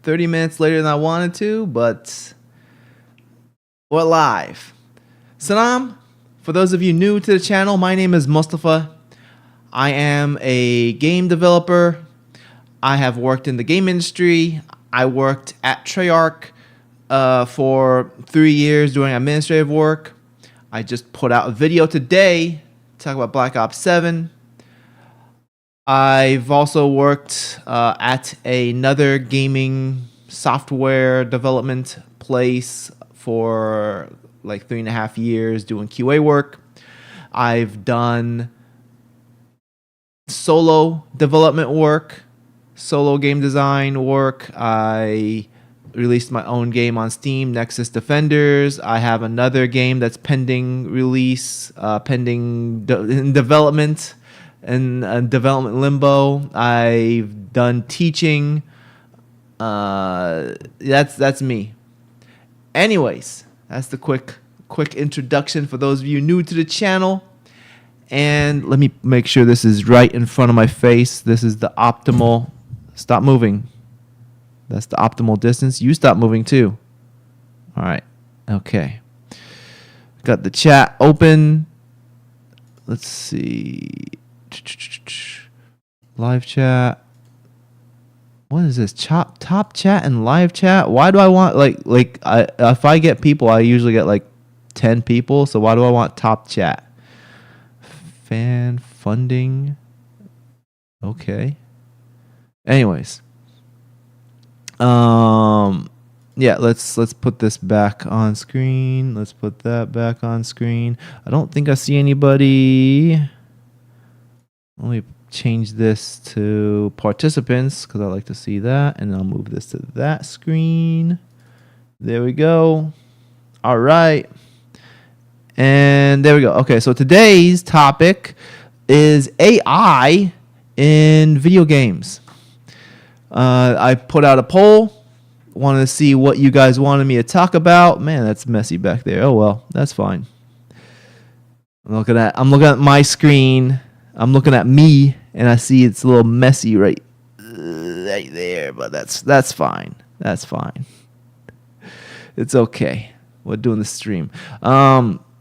30 minutes later than I wanted to, but we're live. Salam. For those of you new to the channel, my name is Mustafa. I am a game developer. I have worked in the game industry. I worked at Treyarch for 3 years doing administrative work. I just put out a video today talking about Black Ops 7. I've also worked at another gaming software development place for like 3.5 years doing QA work. I've done solo development work, solo game design work. I released my own game on Steam, Nexus Defenders. I have another game that's pending release, in development, in development limbo. I've done teaching. That's me. Anyways, that's the quick introduction for those of you new to the channel. And let me make sure this is right in front of my face. This is the optimal. Stop moving. That's the optimal distance. You stop moving too. All right. Okay. Got the chat open. Let's see. Live chat. What is this? Top chat and live chat? Why do I want if I get people, I usually get like 10 people. So why do I want top chat? Fan funding. Okay. Anyways. Yeah, let's put this back on screen. Let's put that back on screen. I don't think I see anybody. Let me change this to participants because I like to see that, and I'll move this to that screen. There we go. All right. And there we go. Okay, so today's topic is AI in video games. I put out a poll. Wanted to see what you guys wanted me to talk about. Man, that's messy back there. Oh well, that's fine. I'm looking at my screen. I'm looking at me, and I see it's a little messy right there. But that's fine. That's fine. It's okay. We're doing the stream.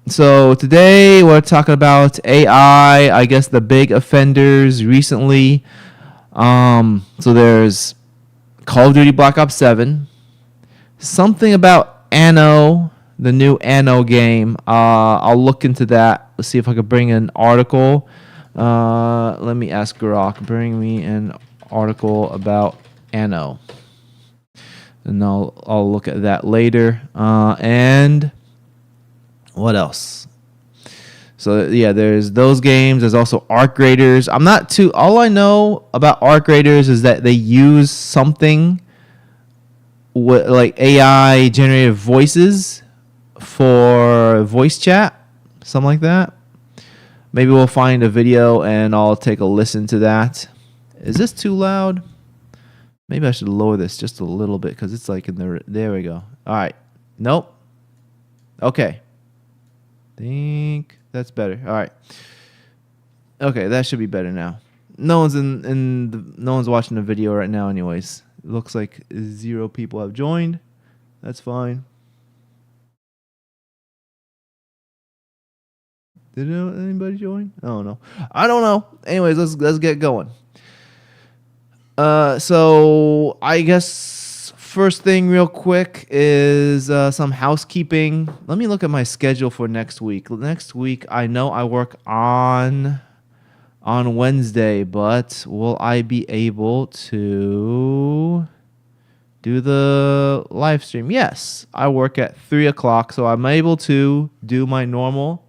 So today we're talking about AI. I guess the big offenders recently. So there's Call of Duty Black Ops 7. Something about Anno, the new Anno game. I'll look into that. Let's see if I can bring an article. Let me ask Grok. Bring me an article about Anno. And I'll look at that later. And what else? So yeah, there's those games. There's also Arc Raiders. All I know about Arc Raiders is that they use something with like AI generated voices for voice chat, something like that. Maybe we'll find a video and I'll take a listen to that. Is this too loud? Maybe I should lower this just a little bit because it's like there we go. All right. Nope. Okay. Think that's better. All right. Okay, that should be better now. No one's watching the video right now anyways. It looks like 0 people have joined. That's fine. Did anybody join? Oh no. I don't know. Anyways, let's get going. So I guess first thing real quick is some housekeeping. Let me look at my schedule for next week. Next week, I know I work on Wednesday, but will I be able to do the live stream? Yes, I work at 3 o'clock, so I'm able to do my normal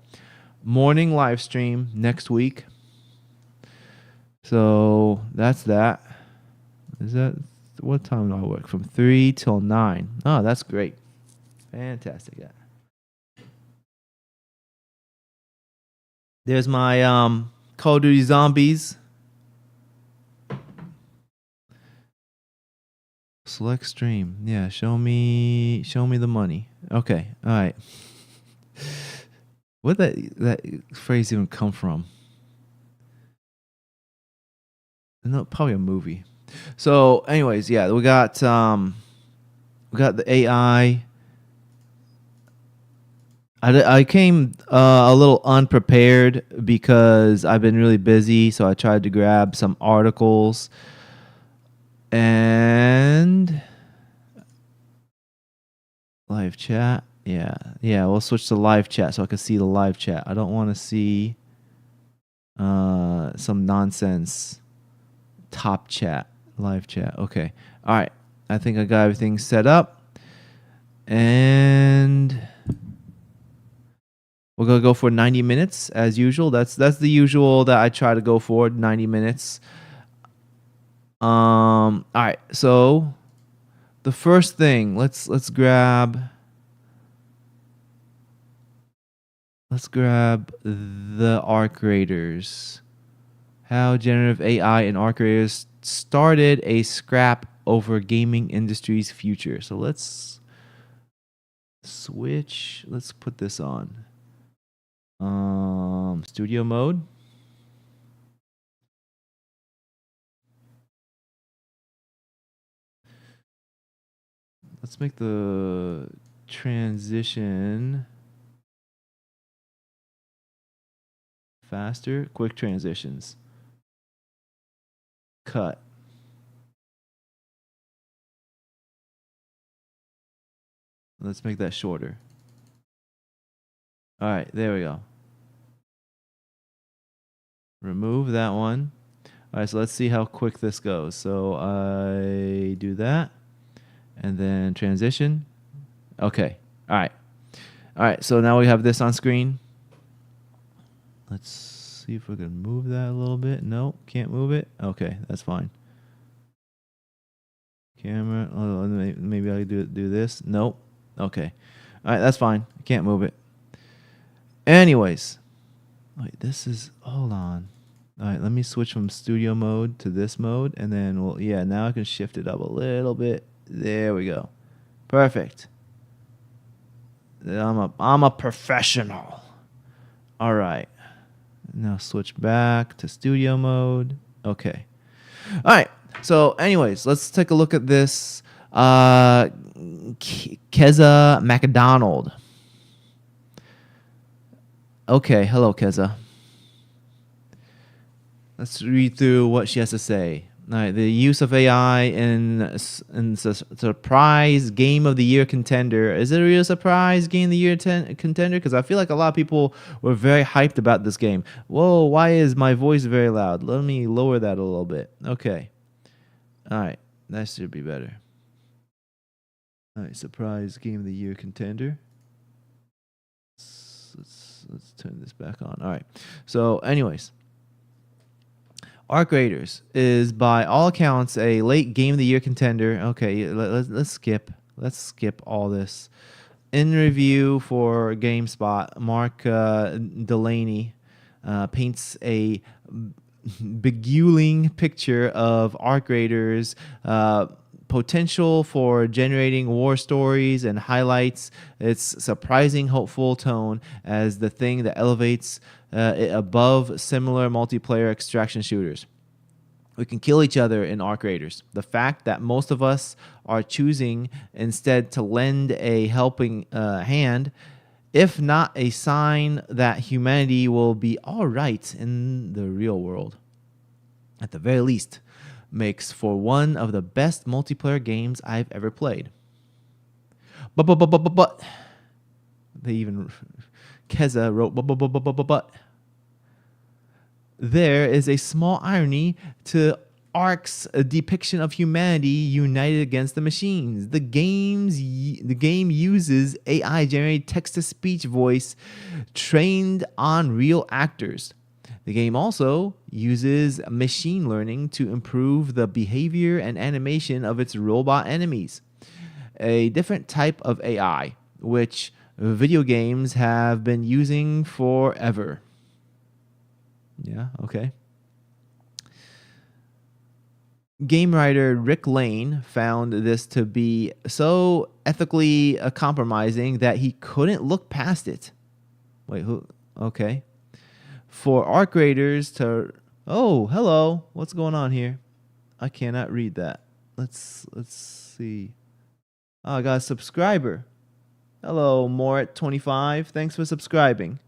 morning live stream next week. So that's that. Is that what time do I work? From 3 till 9. Oh, that's great. Fantastic. Yeah. There's my Call of Duty Zombies. Select stream. Yeah, show me the money. Okay. All right. Where'd that phrase even come from? No, probably a movie. So anyways, yeah, we got We got the AI. I came a little unprepared because I've been really busy, so I tried to grab some articles and live chat. Yeah, we'll switch to live chat so I can see the live chat. I don't want to see some nonsense top chat, live chat. Okay. All right. I think I got everything set up. And we're going to go for 90 minutes as usual. That's the usual that I try to go for, 90 minutes. All right. So the first thing, let's grab the ARC Raiders. How generative AI and ARC Raiders started a scrap over gaming industry's future. So let's switch. Let's put this on. Studio mode. Let's make the transition faster. Quick transitions. Cut. Let's make that shorter. All right, there we go. Remove that one. All right, so let's see how quick this goes. So I do that and then transition. Okay. All right. All right, so now we have this on screen. Let's see if we can move that a little bit. No, can't move it. Okay, that's fine. Camera. Oh, maybe I do this. Nope. Okay. All right, that's fine. Can't move it. Anyways. Wait, this is... Hold on. All right, let me switch from studio mode to this mode. And then, well, yeah, now I can shift it up a little bit. There we go. Perfect. I'm a professional. All right. Now switch back to studio mode. Okay. All right. So anyways, let's take a look at this. Keza McDonald. Okay. Hello, Keza. Let's read through what she has to say. All right, the use of AI in surprise game of the year contender. Is it a real surprise game of the year contender? Because I feel like a lot of people were very hyped about this game. Whoa, why is my voice very loud? Let me lower that a little bit. Okay. All right, that should be better. All right, surprise game of the year contender. Let's turn this back on. All right. So, anyways. ARC Raiders is by all accounts a late game of the year contender. Okay, let's skip. Let's skip all this. In review for GameSpot, Mark Delaney paints a beguiling picture of ARC Raiders' potential for generating war stories and highlights its surprising, hopeful tone as the thing that elevates it above similar multiplayer extraction shooters. We can kill each other in ARC Raiders. The fact that most of us are choosing instead to lend a helping hand, if not a sign that humanity will be all right in the real world, at the very least, makes for one of the best multiplayer games I've ever played. But they even Keza wrote but there is a small irony to Ark's depiction of humanity united against the machines. The game uses AI-generated text-to-speech voice trained on real actors. The game also uses machine learning to improve the behavior and animation of its robot enemies. A different type of AI, which video games have been using forever. Yeah, okay. Game writer Rick Lane found this to be so ethically compromising that he couldn't look past it. Wait, who? Okay. For ARC Raiders to... Oh, hello. What's going on here? I cannot read that. Let's see. Oh, I got a subscriber. Hello, Morit25. Thanks for subscribing.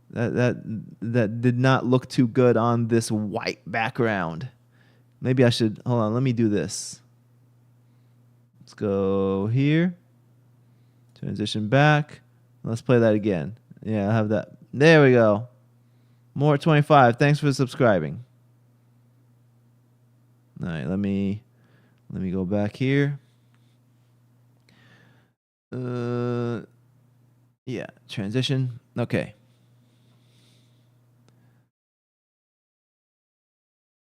That did not look too good on this white background. Maybe I should hold on. Let me do this. Let's go here. Transition back. Let's play that again. Yeah, I have that. There we go. Morit25. Thanks for subscribing. All right, let me go back here. Yeah, transition. Okay.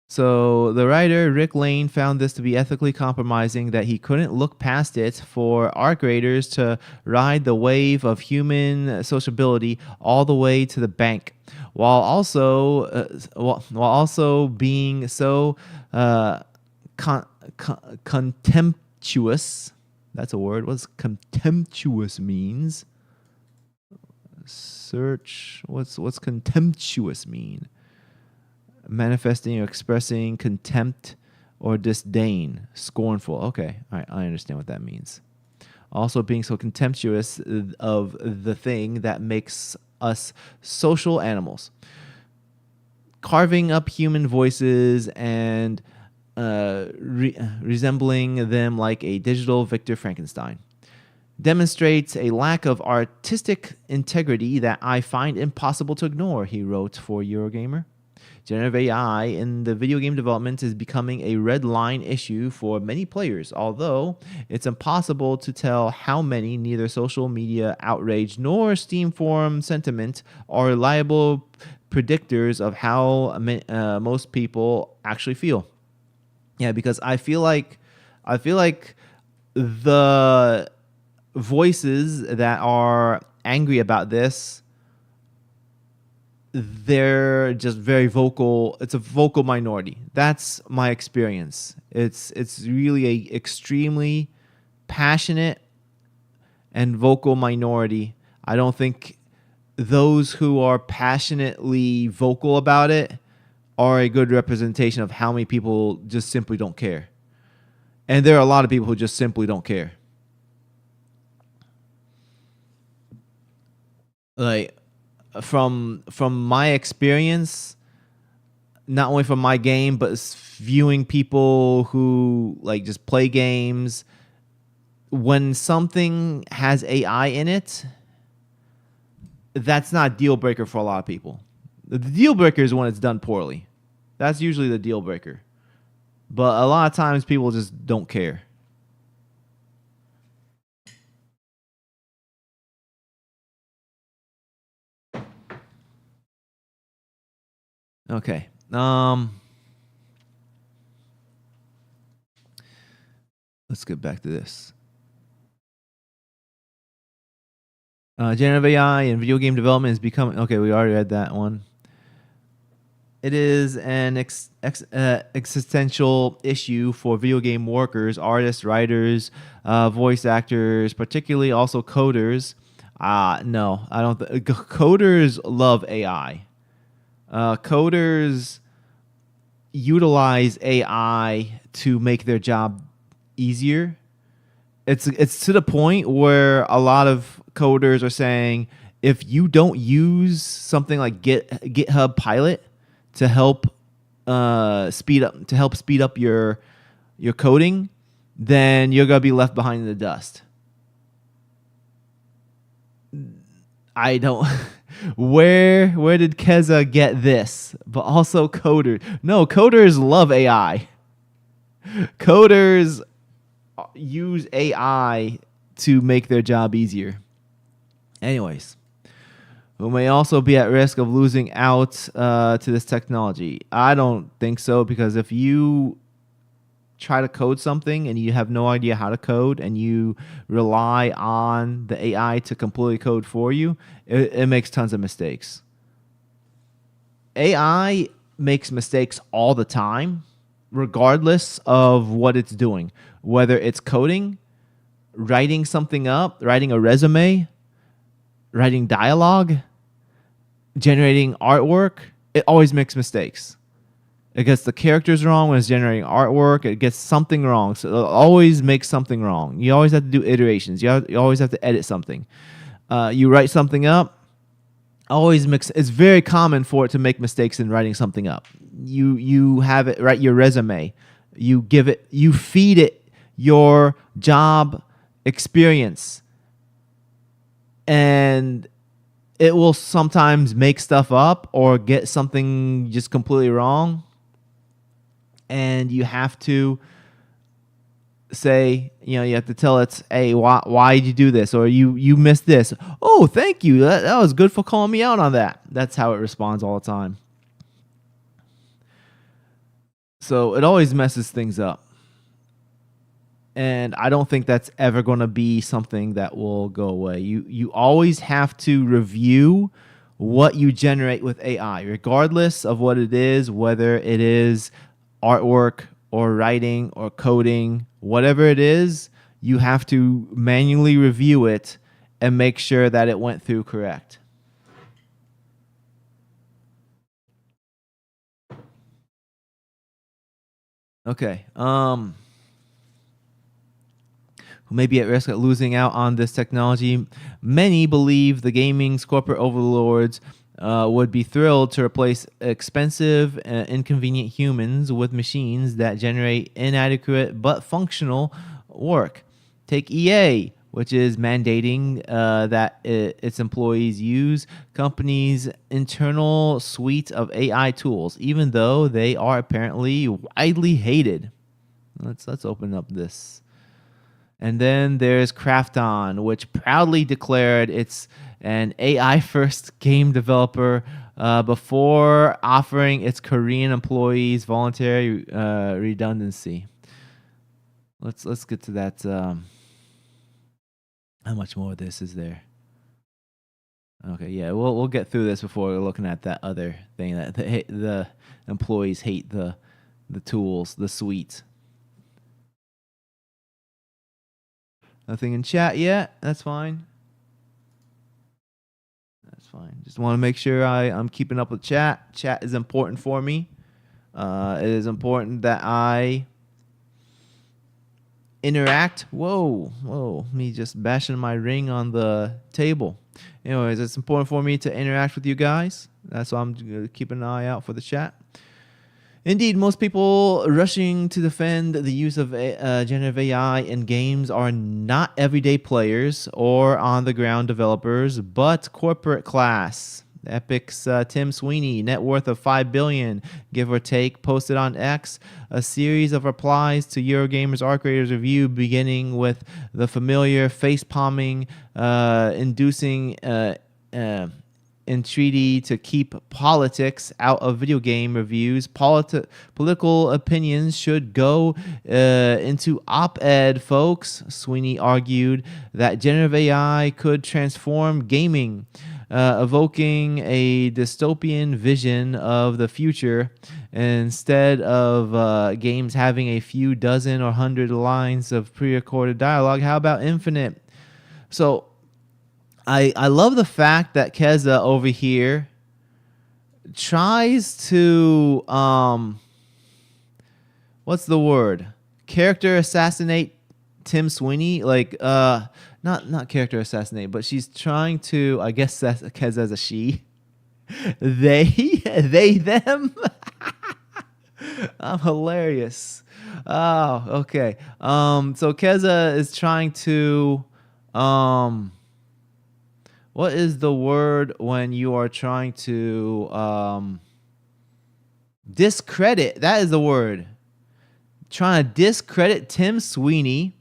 So the writer, Rick Lane, found this to be ethically compromising, that he couldn't look past it for our creators to ride the wave of human sociability all the way to the bank, while also being so contemptuous. That's a word. What's contemptuous means? Search. What's contemptuous mean? Manifesting or expressing contempt or disdain, scornful. Okay, all right, I understand what that means. Also being so contemptuous of the thing that makes us social animals, carving up human voices and resembling them like a digital Victor Frankenstein. Demonstrates a lack of artistic integrity that I find impossible to ignore, he wrote for Eurogamer. Generative AI in the video game development is becoming a red line issue for many players, although it's impossible to tell how many. Neither social media outrage nor Steam forum sentiment are reliable predictors of how most people actually feel. Yeah, because I feel like the voices that are angry about this, they're just very vocal. It's a vocal minority. That's my experience. It's really a extremely passionate and vocal minority. I don't think those who are passionately vocal about it are a good representation of how many people just simply don't care. And there are a lot of people who just simply don't care. Like, from my experience, not only from my game, but viewing people who like just play games, when something has AI in it, that's not a deal breaker for a lot of people. The deal breaker is when it's done poorly. That's usually the deal breaker. But a lot of times people just don't care. Okay. Let's get back to this. Generative AI and video game development is becoming... Okay, we already read that one. It is an existential issue for video game workers, artists, writers, voice actors, particularly also coders. No, I don't. Coders love AI. Coders utilize AI to make their job easier. It's to the point where a lot of coders are saying, if you don't use something like GitHub Pilot to help speed up your coding, then you're gonna be left behind in the dust. I don't. Where did Keza get this? But also coders. No, coders love AI. Coders use AI to make their job easier. Anyways, who may also be at risk of losing out to this technology. I don't think so, because if you try to code something and you have no idea how to code and you rely on the AI to completely code for you, it makes tons of mistakes. AI makes mistakes all the time, regardless of what it's doing. Whether it's coding, writing something up, writing a resume, writing dialogue, generating artwork, it always makes mistakes. It gets the characters wrong when it's generating artwork. It gets something wrong. So it'll always make something wrong. You always have to do iterations. You always have to edit something. You write something up. Always mix. It's very common for it to make mistakes in writing something up. You have it write your resume. You feed it your job experience, and it will sometimes make stuff up or get something just completely wrong. And you have to say, you have to tell it, hey, why did you do this? Or you missed this. Oh, thank you. That was good for calling me out on that. That's how it responds all the time. So it always messes things up. And I don't think that's ever going to be something that will go away. You always have to review what you generate with AI, regardless of what it is, whether it is artwork or writing or coding, whatever it is, you have to manually review it and make sure that it went through correct. Okay. Who may be at risk of losing out on this technology? Many believe the gaming's corporate overlords would be thrilled to replace expensive and inconvenient humans with machines that generate inadequate but functional work. Take EA, which is mandating that its employees use company's internal suite of AI tools, even though they are apparently widely hated. Let's open up this. And then there's Krafton, which proudly declared it's an AI-first game developer before offering its Korean employees voluntary redundancy. Let's get to that. How much more of this is there? Okay, yeah, we'll get through this before we're looking at that other thing that the employees hate the tools, the suite. Nothing in chat yet. That's fine. That's fine. Just want to make sure I'm keeping up with chat. Chat is important for me. It is important that I interact. Whoa. Me just bashing my ring on the table. Anyways, it's important for me to interact with you guys. That's why I'm keeping an eye out for the chat. Indeed, most people rushing to defend the use of generative AI in games are not everyday players or on-the-ground developers, but corporate class. Epic's Tim Sweeney, net worth of $5 billion, give or take, posted on X a series of replies to Eurogamer's Art Creators Review, beginning with the familiar face-palming, inducing entreaty to keep politics out of video game reviews. Political opinions should go into op-ed, folks. Sweeney argued that generative AI could transform gaming, evoking a dystopian vision of the future instead of games having a few dozen or hundred lines of pre-recorded dialogue. How about infinite? So I love the fact that Keza over here tries to what's the word? Character assassinate Tim Sweeney, like not character assassinate, but she's trying to, I guess that's Keza's a she. They them. I'm hilarious. Oh, okay. So Keza is trying to what is the word when you are trying to discredit? That is the word. Trying to discredit Tim Sweeney,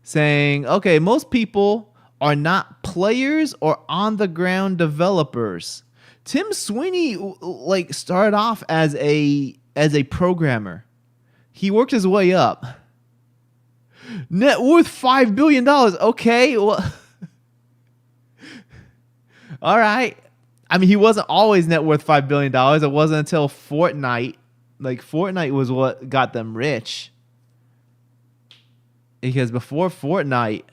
saying, okay, most people are not players or on-the-ground developers. Tim Sweeney like started off as a programmer. He worked his way up. Net worth $5 billion. Okay, well, all right. I mean, he wasn't always net worth $5 billion. It wasn't until Fortnite. Like, Fortnite was what got them rich. Because before Fortnite,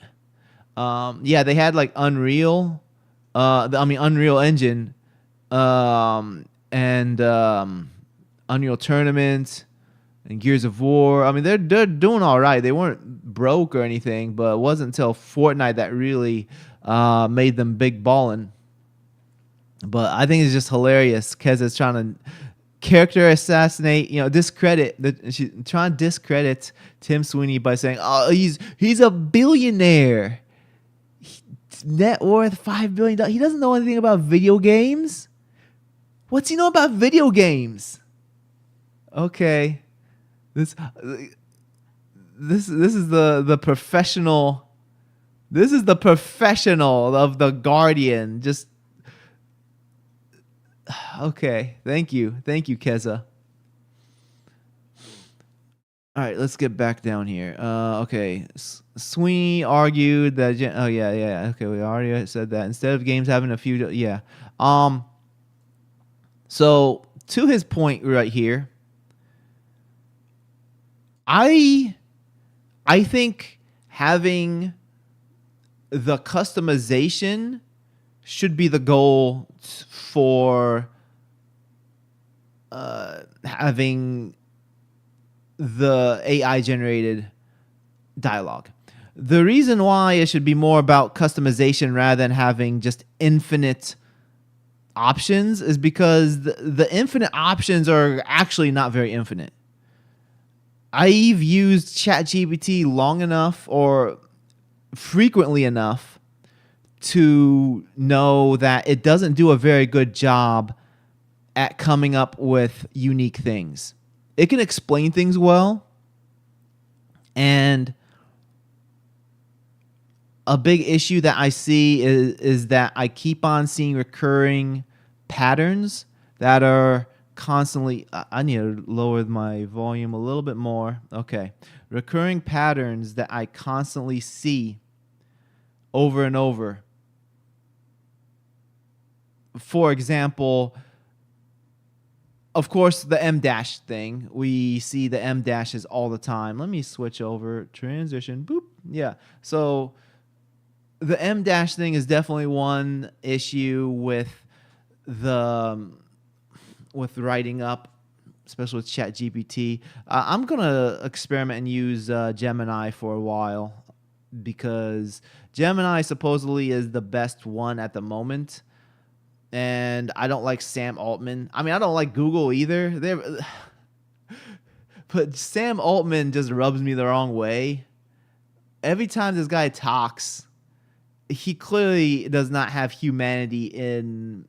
they had like Unreal. Unreal Engine. And Unreal Tournament and Gears of War. I mean, they're doing all right. They weren't broke or anything, but it wasn't until Fortnite that really made them big ballin'. But I think it's just hilarious. Keza's trying to character assassinate, discredit. She's trying to discredit Tim Sweeney by saying, "Oh, he's a billionaire, net worth $5 billion. He doesn't know anything about video games. What's he know about video games?" Okay, this is the professional. This is the professional of the Guardian. Just okay. Thank you, Keza. All right, let's get back down here. Okay, Sweeney argued that. Oh yeah. Okay, we already said that. Instead of games having a few, yeah. So to his point right here, I think having the customization should be the goal for having the AI generated dialogue. The reason why it should be more about customization rather than having just infinite options is because the infinite options are actually not very infinite. I've used ChatGPT long enough or frequently enough to know that it doesn't do a very good job at coming up with unique things. It can explain things well, and a big issue that I see is that I keep on seeing recurring patterns that are constantly. I need to lower my volume a little bit more. Okay. Recurring patterns that I constantly see over and over. For example, of course, the M dash thing. We see the M dashes all the time. Let me switch over. Transition. Boop. Yeah. So the M dash thing is definitely one issue with writing up, especially with ChatGPT. I'm gonna experiment and use Gemini for a while because Gemini supposedly is the best one at the moment. And I don't like Sam Altman. I mean, I don't like Google either. But Sam Altman just rubs me the wrong way. Every time this guy talks, he clearly does not have humanity in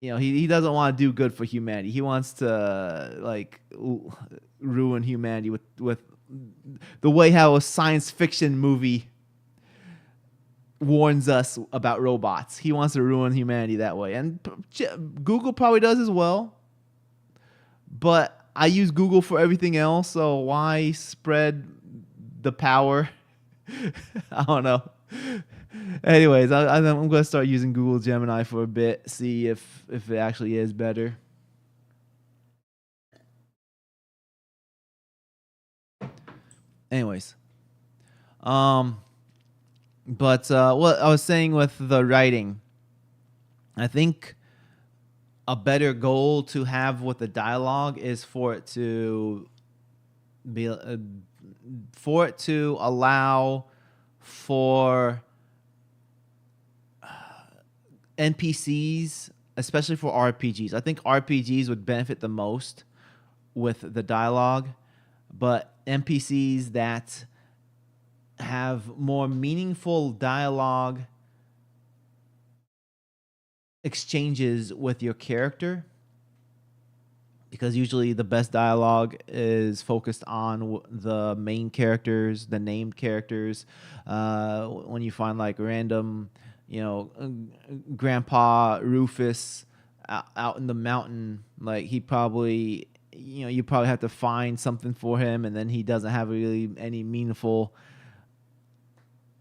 he doesn't want to do good for humanity. He wants to ruin humanity with the way how a science fiction movie warns us about robots. He wants to ruin humanity that way. And Google probably does as well. But I use Google for everything else, so why spread the power? I don't know. Anyways, I'm going to start using Google Gemini for a bit, see if it actually is better. Anyways. But what I was saying with the writing, I think a better goal to have with the dialogue is for it to allow for NPCs, especially for RPGs. I think RPGs would benefit the most with the dialogue, but NPCs that have more meaningful dialogue exchanges with your character, because usually the best dialogue is focused on the main characters, the named characters. When you find like random, Grandpa Rufus out in the mountain, like he probably, you probably have to find something for him, and then he doesn't have really any meaningful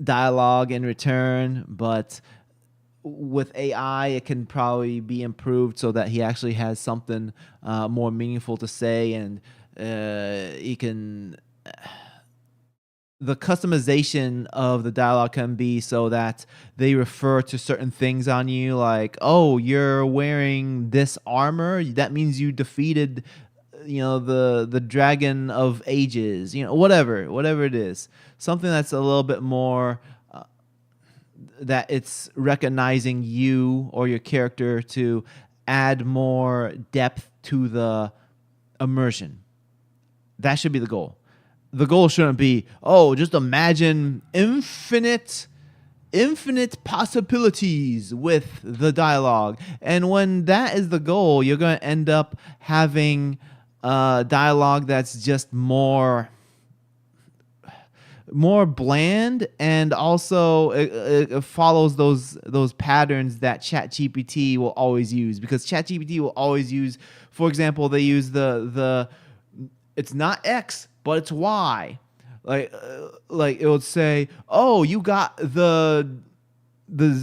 dialogue in return. But with AI, it can probably be improved so that he actually has something more meaningful to say, and he can the customization of the dialogue can be so that they refer to certain things on you, like, oh, you're wearing this armor, that means you defeated, the dragon of ages, whatever it is, something that's a little bit more, that it's recognizing you or your character to add more depth to the immersion. That should be the goal. The goal shouldn't be, oh, just imagine infinite possibilities with the dialogue. And when that is the goal, you're going to end up having dialogue that's just more bland, and also it follows those patterns that ChatGPT will always use, because ChatGPT will always use, for example, they use the it's not X, but it's Y. Like it would say, "Oh, you got the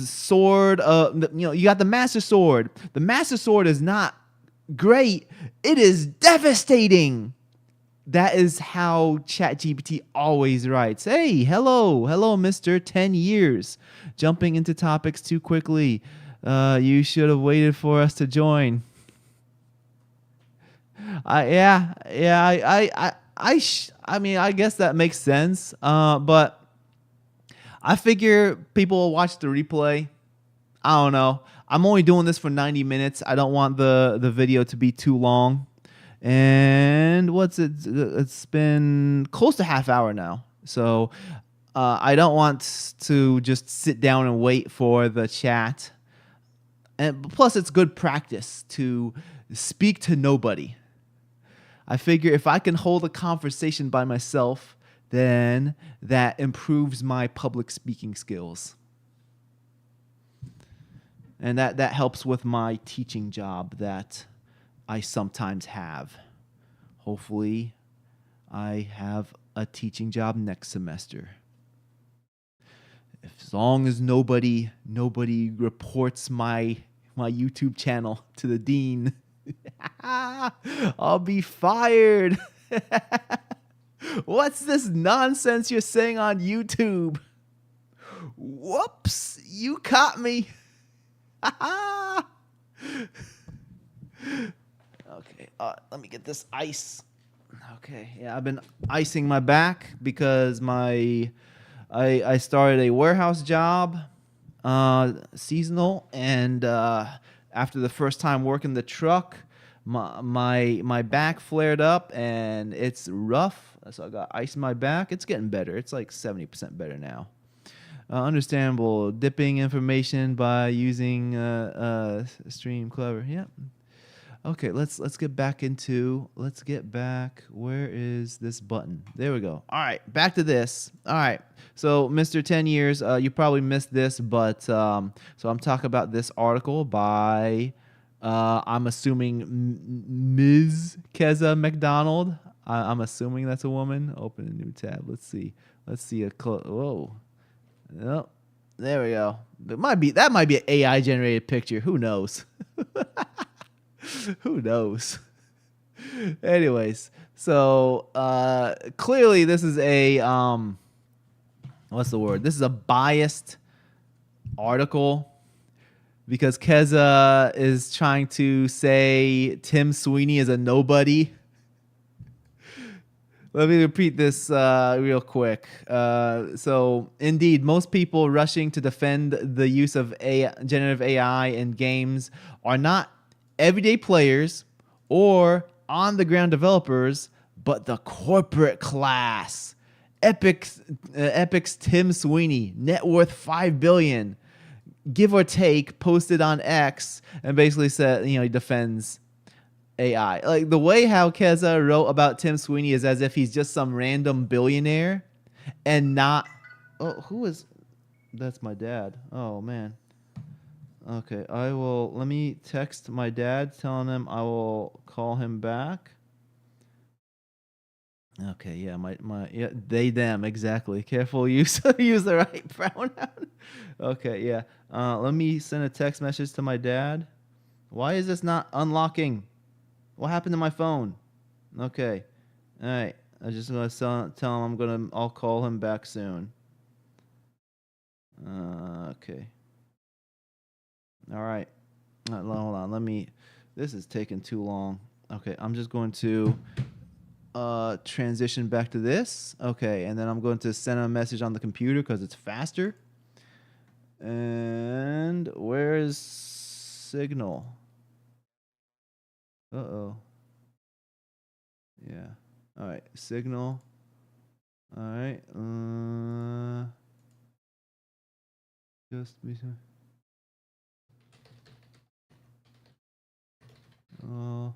sword. You got the Master Sword. The Master Sword is not great. It is devastating." That is how ChatGPT always writes. Hey, hello, Mister 10 years. Jumping into topics too quickly. You should have waited for us to join. I mean, I guess that makes sense. But I figure people will watch the replay. I don't know. I'm only doing this for 90 minutes. I don't want the video to be too long. And it's been close to half hour now. So I don't want to just sit down and wait for the chat. And plus, it's good practice to speak to nobody. I figure if I can hold a conversation by myself, then that improves my public speaking skills. And that helps with my teaching job that I sometimes have. Hopefully, I have a teaching job next semester. As long as nobody reports my YouTube channel to the dean, I'll be fired. What's this nonsense you're saying on YouTube? Whoops, you caught me. Okay, let me get this ice. Okay, yeah, I've been icing my back because I started a warehouse job, seasonal, and after the first time working the truck, my back flared up and it's rough. So I got ice in my back. It's getting better. It's like 70% better now. Understandable dipping information by using Stream Clever. Yeah. Okay, let's get back. Where is this button? There we go. All right, back to this. All right, so Mr. 10 Years, you probably missed this, but so I'm talking about this article by, I'm assuming Ms. Keza McDonald. I'm assuming that's a woman. Open a new tab. Let's see whoa. Oh, there we go. That might be an AI generated picture. Who knows? Who knows? Anyways, so clearly this is a what's the word? This is a biased article because Keza is trying to say Tim Sweeney is a nobody. Let me repeat this real quick. So, indeed, most people rushing to defend the use of generative AI in games are not everyday players or on-the-ground developers, but the corporate class. Epic's Tim Sweeney, net worth $5 billion, give or take, posted on X, and basically said, he defends AI. Like the way how Keza wrote about Tim Sweeney is as if he's just some random billionaire and not. Oh, who is? That's my dad. Oh man. Okay, let me text my dad telling him I will call him back. Okay, yeah, yeah, they them exactly. Careful, use the right pronoun. Okay, yeah. Let me send a text message to my dad. Why is this not unlocking? What happened to my phone? Okay. All right. I'm just gonna tell him I'll call him back soon. Okay. All right. Hold on. This is taking too long. Okay, I'm just going to transition back to this. Okay, and then I'm going to send a message on the computer because it's faster. And where's Signal? Uh-oh. Yeah. All right, Signal. All right. Just be sure. I'll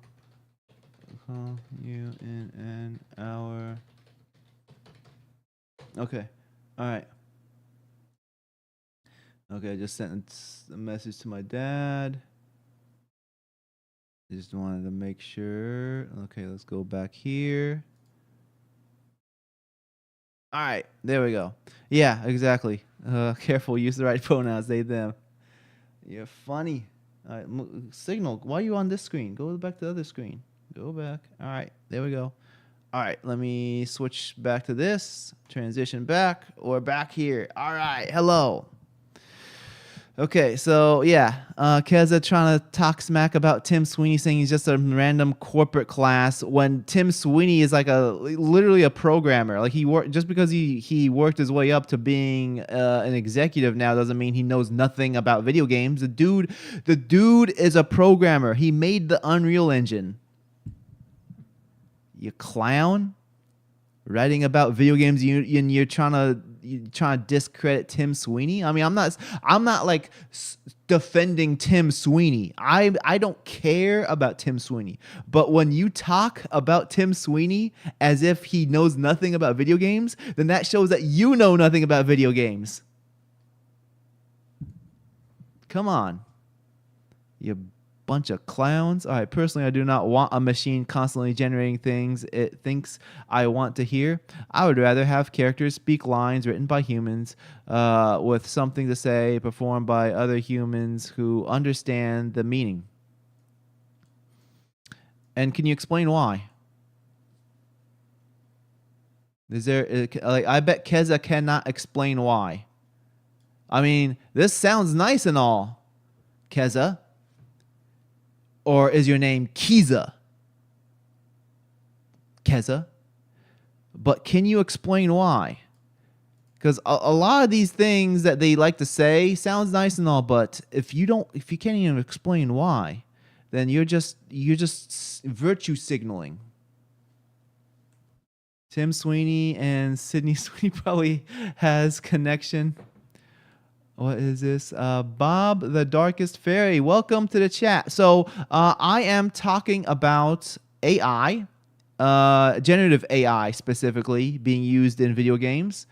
call you in an hour. Okay. All right. Okay, I just sent a message to my dad. I just wanted to make sure. Okay, let's go back here. All right, there we go. Yeah, exactly. Careful, use the right pronouns, they, them. You're funny. All right, Signal, why are you on this screen? Go back to the other screen. Go back. All right, there we go. All right, let me switch back to this. Transition back. We're back here. All right, hello. Okay, so yeah, Keza trying to talk smack about Tim Sweeney, saying he's just a random corporate class when Tim Sweeney is like literally a programmer. Like just because he worked his way up to being an executive now doesn't mean he knows nothing about video games. The dude is a programmer. He made the Unreal Engine. You clown. Writing about video games, you're trying to discredit Tim Sweeney. I mean, I'm not like defending Tim Sweeney. I don't care about Tim Sweeney. But when you talk about Tim Sweeney as if he knows nothing about video games, then that shows that you know nothing about video games. Come on, you bunch of clowns. All right, personally, I do not want a machine constantly generating things it thinks I want to hear. I would rather have characters speak lines written by humans with something to say performed by other humans who understand the meaning. And can you explain why? Is there like, I bet Keza cannot explain why. I mean, this sounds nice and all, Keza. Or is your name Kiza? Keza? But can you explain why? Because a lot of these things that they like to say sounds nice and all, but if you can't even explain why, then you're just virtue signaling. Tim Sweeney and Sydney Sweeney probably has connection. What is this? Bob the Darkest Fairy. Welcome to the chat. So I am talking about AI, generative AI specifically being used in video games.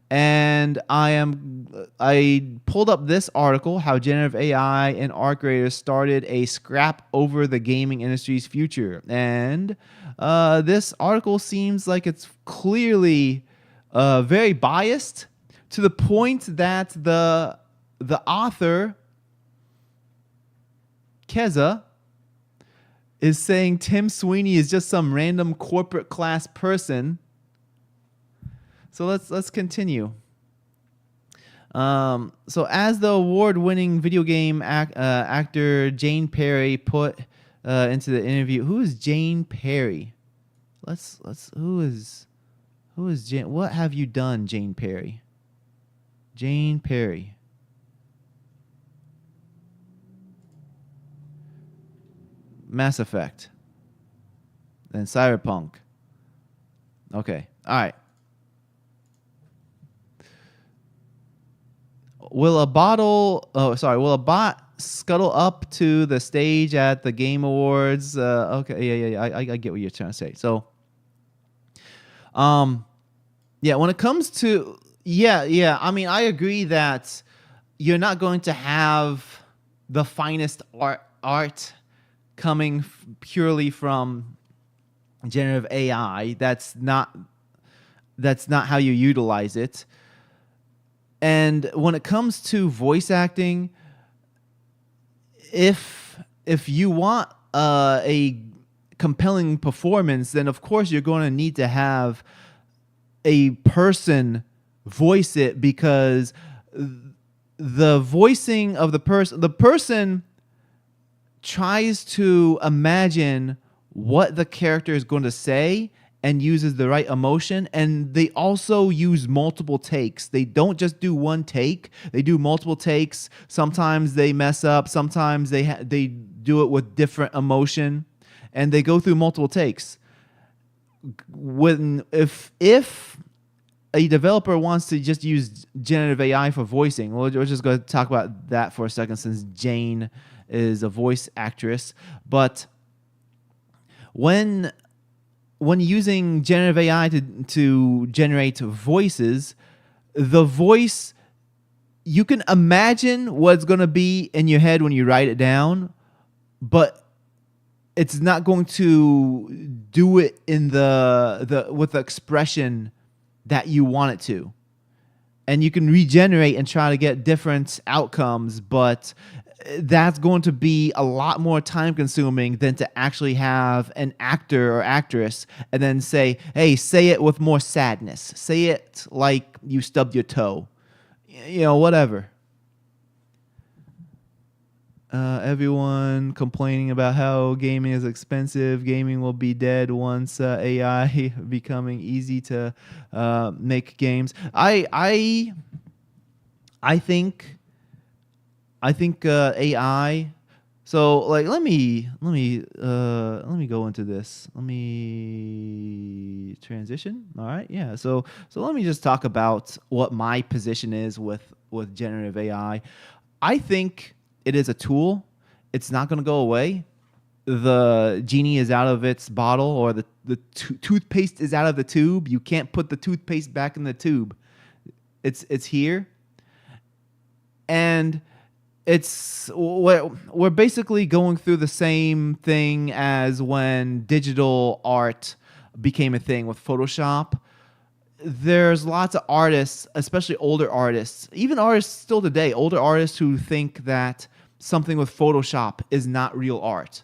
And I pulled up this article, how generative AI and art creators started a scrap over the gaming industry's future. And this article seems like it's clearly very biased, to the point that the author, Keza, is saying Tim Sweeney is just some random corporate class person. So let's continue. So as the award-winning video game actor Jane Perry put into the interview, who is Jane Perry? Who is Jane? What have you done, Jane Perry? Jane Perry. Mass Effect. Then Cyberpunk. Okay. All right. Will a bot scuttle up to the stage at the Game Awards? Okay, yeah. I get what you're trying to say. So, yeah, when it comes to yeah. I mean, I agree that you're not going to have the finest art coming purely from generative AI. That's not how you utilize it. And when it comes to voice acting, if you want a compelling performance, then of course you're going to need to have a person voice it, because the voicing of the person tries to imagine what the character is going to say and uses the right emotion. And they also use multiple takes. They don't just do one take. They do multiple takes. Sometimes they mess up. Sometimes they do it with different emotion, and they go through multiple takes. If a developer wants to just use generative AI for voicing, we're just going to talk about that for a second, since Jane is a voice actress. But when using generative AI to generate voices, the voice, you can imagine what it's going to be in your head when you write it down, but it's not going to do it in with the expression that you want it to. And you can regenerate and try to get different outcomes, but that's going to be a lot more time consuming than to actually have an actor or actress and then say, hey, say it with more sadness. Say it like you stubbed your toe. Whatever. Everyone complaining about how gaming is expensive. Gaming will be dead once AI becoming easy to make games. I think AI. So like, let me go into this. Let me transition. All right, yeah. So let me just talk about what my position is with generative AI. I think it is a tool. It's not going to go away. The genie is out of its bottle, or the toothpaste is out of the tube. You can't put the toothpaste back in the tube. It's here. And we're basically going through the same thing as when digital art became a thing with Photoshop. There's lots of artists, especially older artists, even artists still today, older artists who think that something with Photoshop is not real art.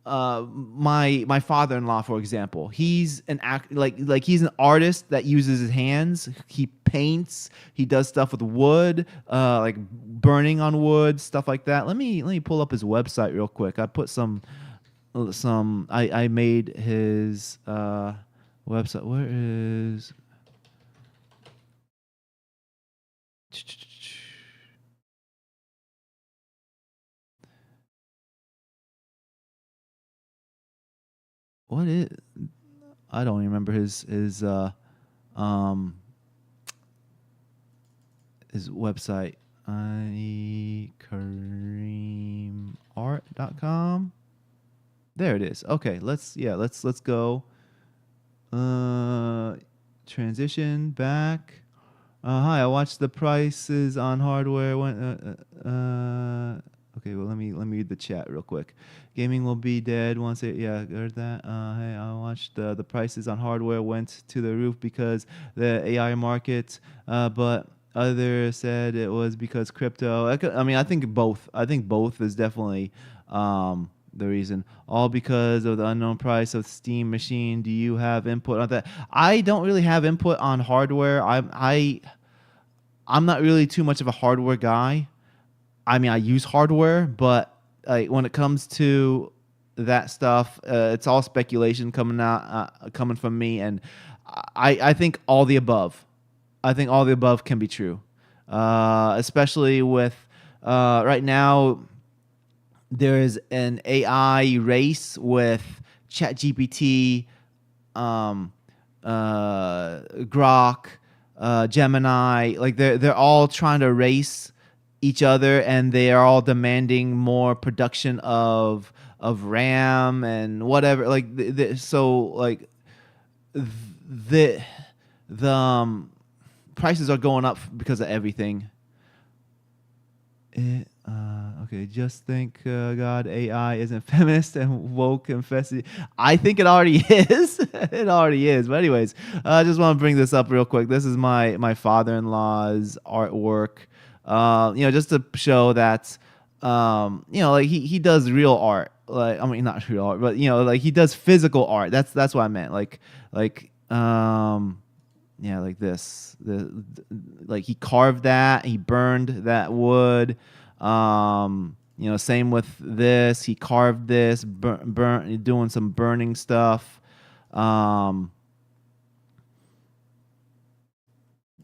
My father-in-law, for example, he's he's an artist that uses his hands. He paints. He does stuff with wood, like burning on wood, stuff like that. Let me pull up his website real quick. I put some. I made his website. Where is? What is? I don't even remember his website. kareemart.com. There it is. Okay, let's go. Transition back. Hi, I watched the prices on hardware. Okay, well let me read the chat real quick. Gaming will be dead once it. Yeah, heard that. Hey, I watched the prices on hardware went to the roof because the AI market. But others said it was because crypto. I think both. I think both is definitely the reason. All because of the unknown price of Steam machine. Do you have input on that? I don't really have input on hardware. I'm not really too much of a hardware guy. I mean, I use hardware, but when it comes to that stuff, it's all speculation coming from me, and I think all the above. I think all the above can be true, especially with right now. There is an AI race with ChatGPT, Grok, Gemini. Like they're all trying to race each other, and they are all demanding more production of RAM and whatever. Like the prices are going up because of everything. Okay, just think God, AI isn't feminist and woke and festive. I think it already is. It already is. But anyways, I just want to bring this up real quick. This is my father-in-law's artwork. Just to show that, like he does real art. like I mean not real art, but like he does physical art. That's what I meant. Like yeah, like this. Like he carved that, he burned that wood. Same with this. He carved this, burn doing some burning stuff. Um,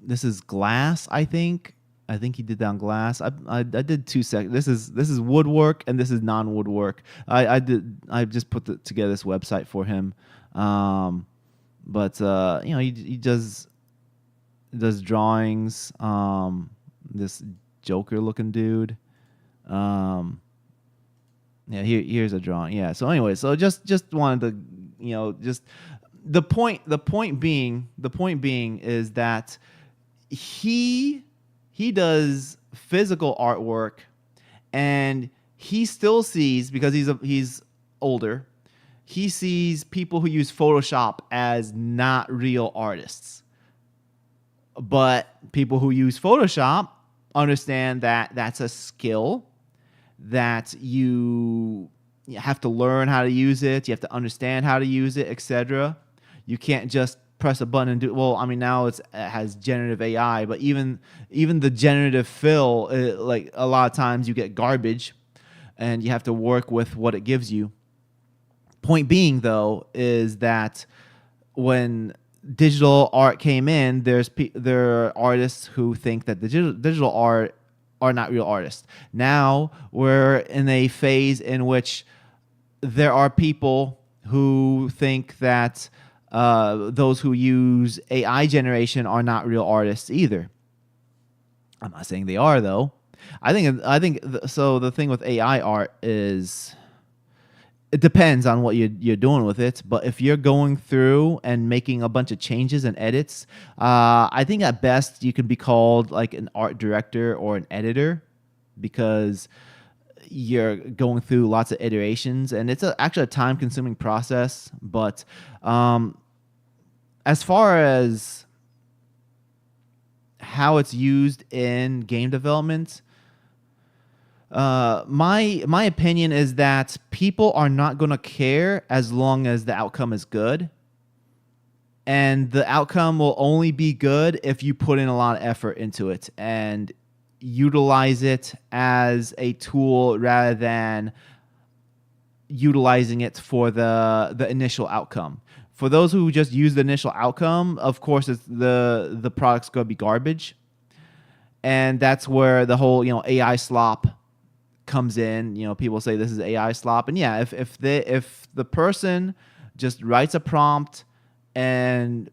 this is glass, I think. I think he did that on glass. I did 2 seconds. This is woodwork and this is non-woodwork. I just put together this website for him. But he does drawings. This Joker looking dude. Yeah, here's a drawing. Yeah. So anyway, so just wanted to just the point being is that he does physical artwork, and he still sees, because he's older, he sees people who use Photoshop as not real artists. But people who use Photoshop understand that that's a skill, that you have to learn how to use it, you have to understand how to use it, etc. You can't just press a button and do. Well, I mean, now it has generative AI, but even the generative fill, like a lot of times you get garbage, and you have to work with what it gives you. Point being, though, is that when digital art came in, there are artists who think that the digital art are not real artists. Now we're in a phase in which there are people who think that those who use AI generation are not real artists either. I'm not saying they are, though. I think so. The thing with AI art is, it depends on what you're doing with it. But if you're going through and making a bunch of changes and edits, I think at best you could be called like an art director or an editor, because you're going through lots of iterations, and it's actually a time-consuming process. But as far as how it's used in game development, my opinion is that people are not going to care as long as the outcome is good. And the outcome will only be good if you put in a lot of effort into it and utilize it as a tool rather than utilizing it for the initial outcome. For those who just use the initial outcome, of course, the product's going to be garbage. And that's where the whole AI slop comes in. People say this is AI slop, and yeah, if the person just writes a prompt and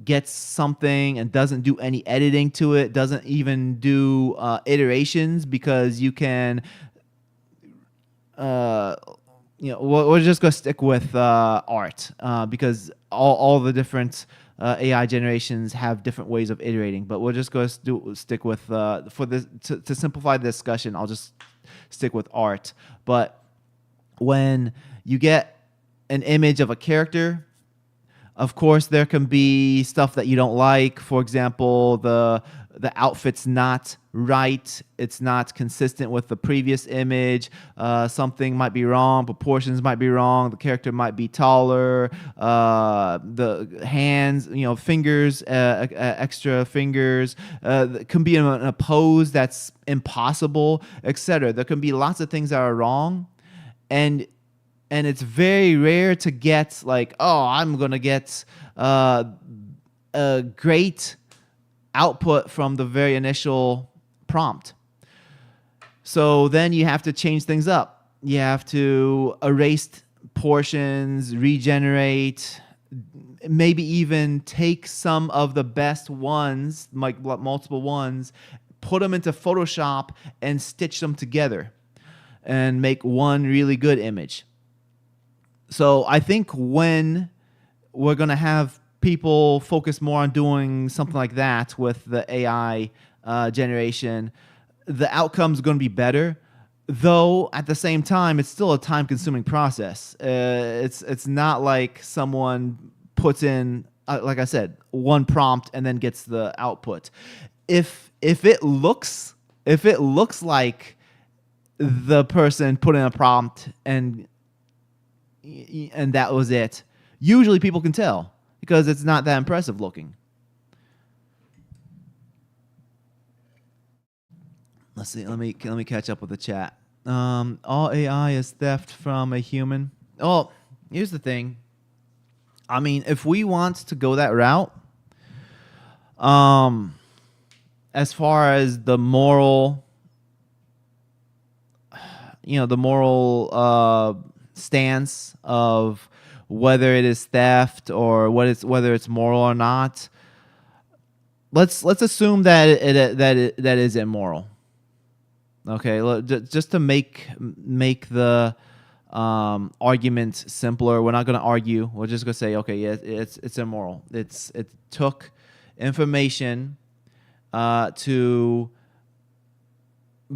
gets something and doesn't do any editing to it, doesn't even do iterations, because you can we're just going to stick with art, because all the different AI generations have different ways of iterating. But we're just going to stick with for this to simplify the discussion. I'll just stick with art. But when you get an image of a character, of course there can be stuff that you don't like. For example, the outfit's not right, it's not consistent with the previous image, something might be wrong, proportions might be wrong, the character might be taller, the hands, fingers, extra fingers, can be in a pose that's impossible, etc. There can be lots of things that are wrong, and it's very rare to get like, oh, I'm gonna get a great output from the very initial prompt. So then you have to change things up. You have to erase portions, regenerate, maybe even take some of the best ones, like multiple ones, put them into Photoshop and stitch them together and make one really good image. So I think when we're going to have people focus more on doing something like that with the AI generation, the outcome's going to be better. Though at the same time, it's still a time-consuming process. It's not like someone puts in, like I said, one prompt and then gets the output. If it looks like the person put in a prompt and and that was it. Usually people can tell because it's not that impressive looking. Let's see. Let me catch up with the chat. All AI is theft from a human. Oh, here's the thing. I mean, if we want to go that route, as far as the moral, the moral stance of whether it is theft or whether it's moral or not, let's assume that that is immoral. Okay, just to make the argument simpler, we're not going to argue. We're just going to say, okay, yeah, it's immoral. It took information to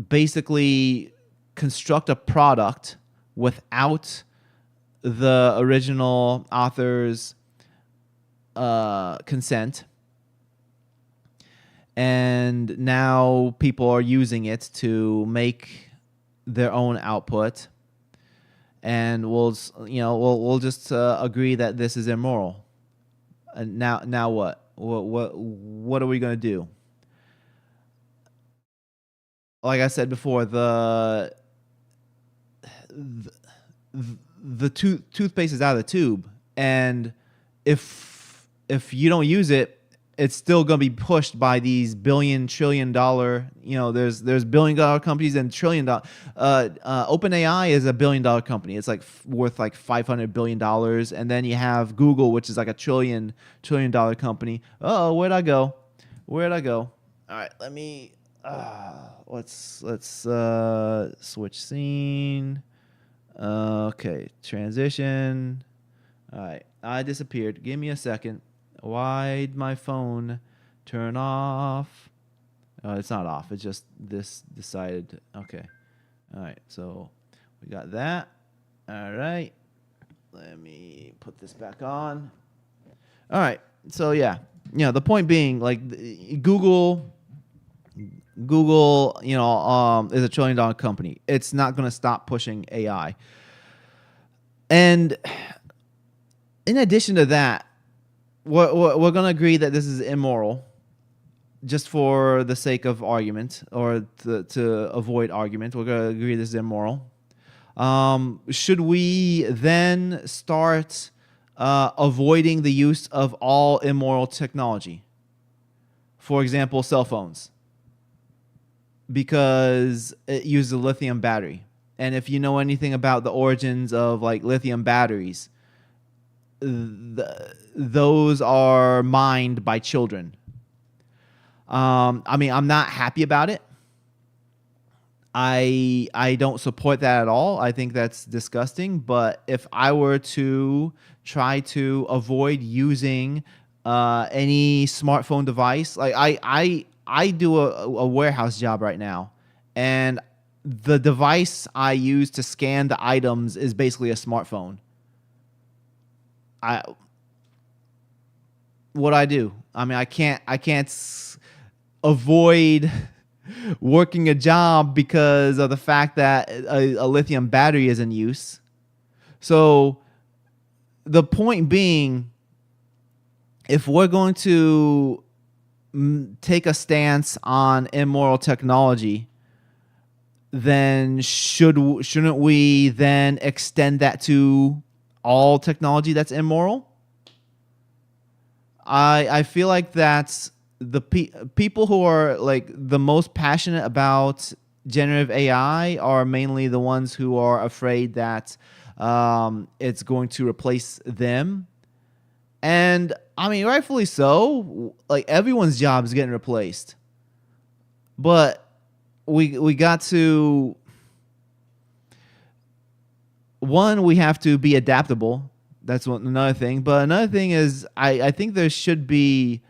basically construct a product without the original author's consent. And now people are using it to make their own output, and we'll just agree that this is immoral. And now what? What are we going to do? Like I said before, the toothpaste is out of the tube, and if you don't use it, it's still going to be pushed by these trillion dollar, there's $1 billion companies and $1 trillion. OpenAI is $1 billion company. It's like worth like $500 billion. And then you have Google, which is like a trillion dollar company. Oh, where'd I go? All right, let me, let's switch scene. Okay, transition. All right, I disappeared. Give me a second. Why'd my phone turn off? It's not off. It's just this decided. Okay. All right. So we got that. All right. Let me put this back on. All right. So yeah. The point being, like, Google, is a $1 trillion company. It's not going to stop pushing AI. And in addition to that, we're going to agree that this is immoral, just for the sake of argument, or to avoid argument. We're going to agree this is immoral. Should we then start avoiding the use of all immoral technology? For example, cell phones, because it uses a lithium battery. And if you know anything about the origins of like lithium batteries, those are mined by children. I mean, I'm not happy about it. I don't support that at all. I think that's disgusting. But if I were to try to avoid using any smartphone device, like I do a warehouse job right now, and the device I use to scan the items is basically a smartphone. What I do? I mean, I can't avoid working a job because of the fact that a lithium battery is in use. So the point being, if we're going to take a stance on immoral technology, then shouldn't we then extend that to all technology that's immoral? I feel like that's the people who are like the most passionate about generative AI are mainly the ones who are afraid that it's going to replace them. And I mean, rightfully so. Like, everyone's job is getting replaced. But we got to, one, we have to be adaptable. That's another thing. But another thing is, I think there should be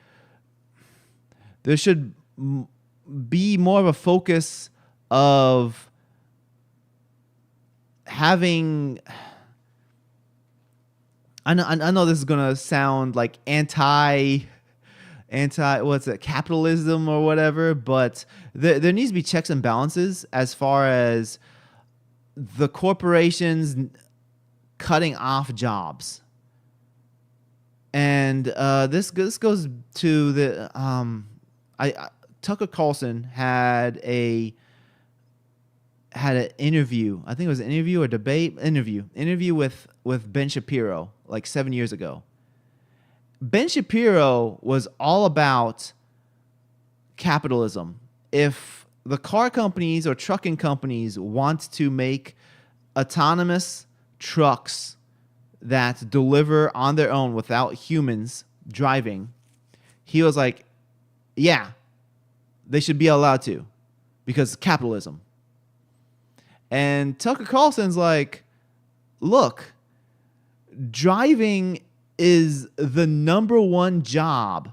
more of a focus of having. I know this is gonna sound like anti what's it, capitalism or whatever, but there needs to be checks and balances as far as the corporations cutting off jobs. And this goes to the Tucker Carlson had an interview. I think it was an interview or debate interview with Ben Shapiro like 7 years ago. Ben Shapiro was all about capitalism. If the car companies or trucking companies want to make autonomous trucks that deliver on their own without humans driving, he was like, yeah, they should be allowed to, because capitalism. And Tucker Carlson's like, look, driving is the number one job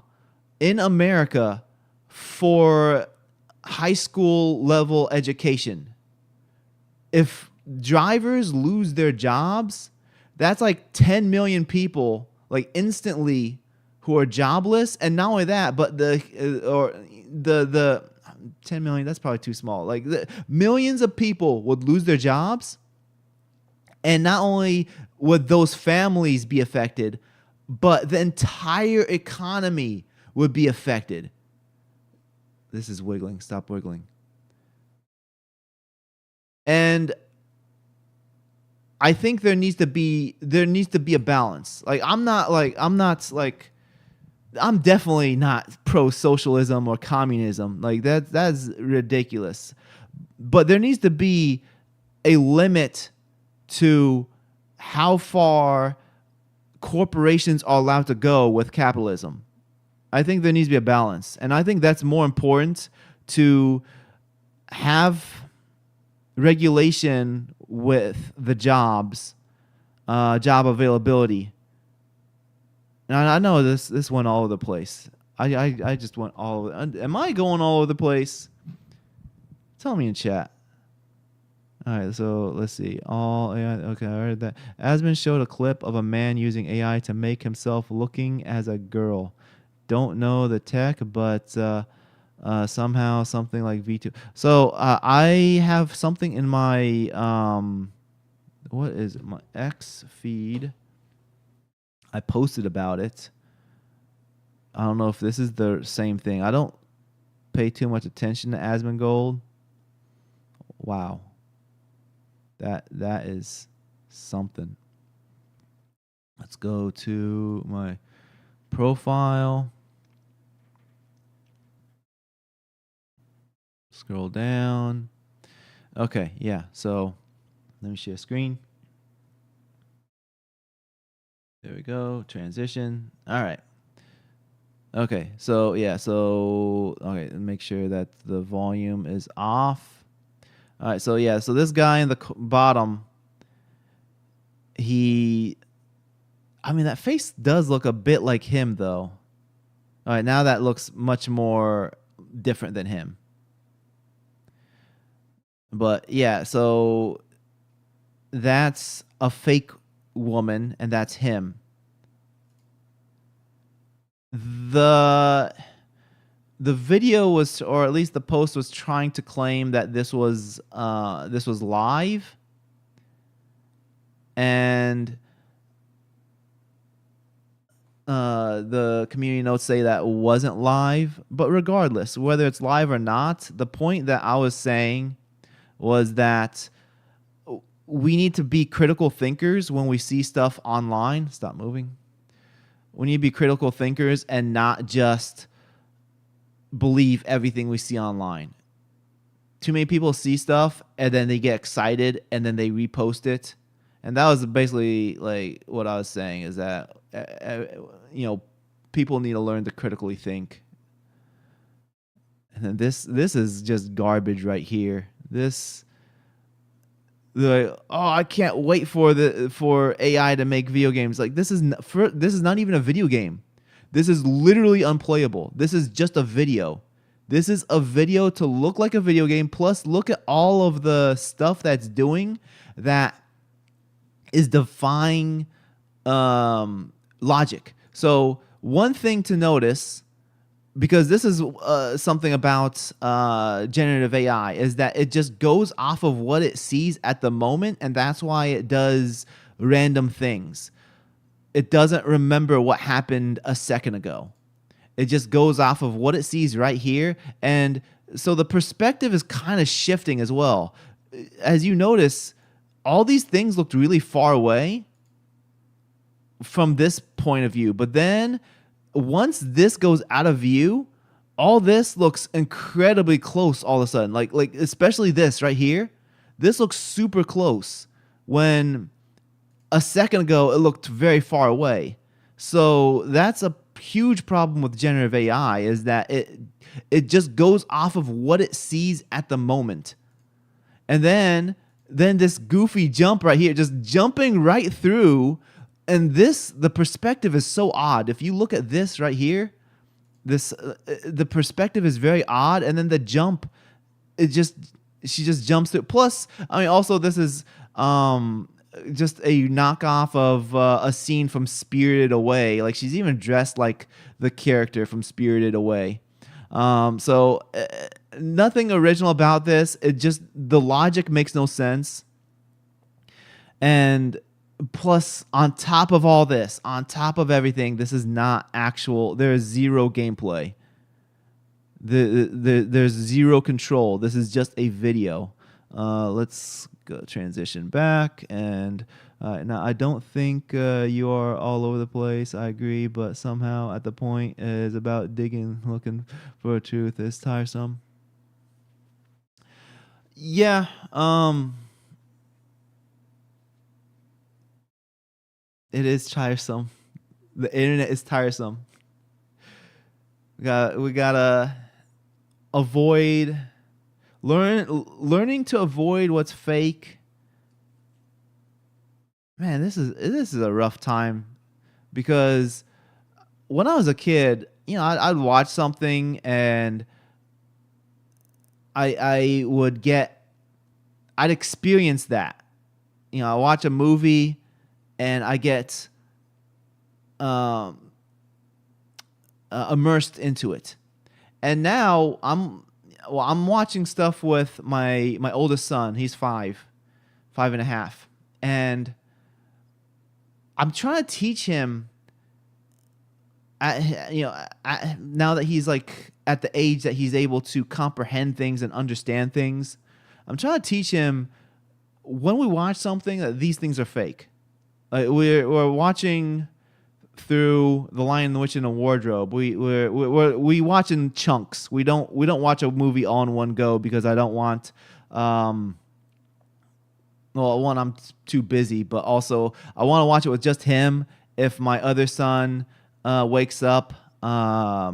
in America for high school level education. If drivers lose their jobs, that's like 10 million people like instantly who are jobless. And not only that, but the 10 million, that's probably too small. Like millions of people would lose their jobs. And not only would those families be affected, but the entire economy would be affected. This is wiggling. Stop wiggling. And I think there needs to be a balance. Like I'm definitely not pro-socialism or communism. Like that's ridiculous. But there needs to be a limit to how far corporations are allowed to go with capitalism. I think there needs to be a balance. And I think that's more important to have regulation with the jobs, job availability. And I know this went all over the place. I just went all over. Am I going all over the place? Tell me in chat. All right, so let's see. All AI. Okay, I heard that. Asman showed a clip of a man using AI to make himself looking as a girl. Don't know the tech, but somehow something like V2. So I have something in my what is it? My X feed. I posted about it. I don't know if this is the same thing. I don't pay too much attention to Asmongold. Wow. That is something. Let's go to my profile. Scroll down. Okay, yeah. So let me share screen. There we go. Transition. All right. Okay. So yeah. So okay. Make sure that the volume is off. All right. So yeah. So this guy in the bottom. That face does look a bit like him, though. All right. Now that looks much more different than him. But yeah. So that's a fake woman, and that's him. The video was, or at least the post was, trying to claim that this was live, and the community notes say that wasn't live. But regardless, whether it's live or not, the point that I was saying was that we need to be critical thinkers when we see stuff online. Stop moving. We need to be critical thinkers and not just believe everything we see online. Too many people see stuff and then they get excited and then they repost it. And that was basically like what I was saying, is that people need to learn to critically think. And then this is just garbage right here. I can't wait for AI to make video games. Like this is not even a video game. This is literally unplayable. This is just a video. This is a video to look like a video game. Plus, look at all of the stuff that's doing that is defying logic. So one thing to notice, because this is something about generative AI, is that it just goes off of what it sees at the moment, and that's why it does random things. It doesn't remember what happened a second ago. It just goes off of what it sees right here. And so the perspective is kind of shifting as well. As you notice, all these things looked really far away from this point of view. But then once this goes out of view, all this looks incredibly close all of a sudden. Like especially this right here. This looks super close when a second ago it looked very far away. So that's a huge problem with generative AI, is that it just goes off of what it sees at the moment. And then this goofy jump right here, just jumping right through. And the perspective is so odd. If you look at this right here, the perspective is very odd. And then the jump, she just jumps through. Plus, I mean, also this is just a knockoff of a scene from Spirited Away. Like, she's even dressed like the character from Spirited Away. So nothing original about this. It just, the logic makes no sense. And plus, on top of all this, on top of everything, this is not actual. There is zero gameplay. There's zero control. This is just a video. Let's go transition back. And now I don't think you are all over the place. I agree, but somehow at the point is about digging, looking for truth is tiresome. Yeah. It is tiresome. The internet is tiresome. We gotta avoid learning to avoid what's fake. Man, this is a rough time, because when I was a kid, I'd watch something and I'd experience that. I watch a movie and I get immersed into it. And now I'm watching stuff with my oldest son. He's 5.5, and I'm trying to teach him. Now that he's like at the age that he's able to comprehend things and understand things, I'm trying to teach him, when we watch something, that these things are fake. Like, we're watching through The Lion, the Witch, and the Wardrobe. We watch in chunks. We don't watch a movie all in one go, because I don't want. Well, one, I'm too busy, but also I want to watch it with just him. If my other son wakes up, I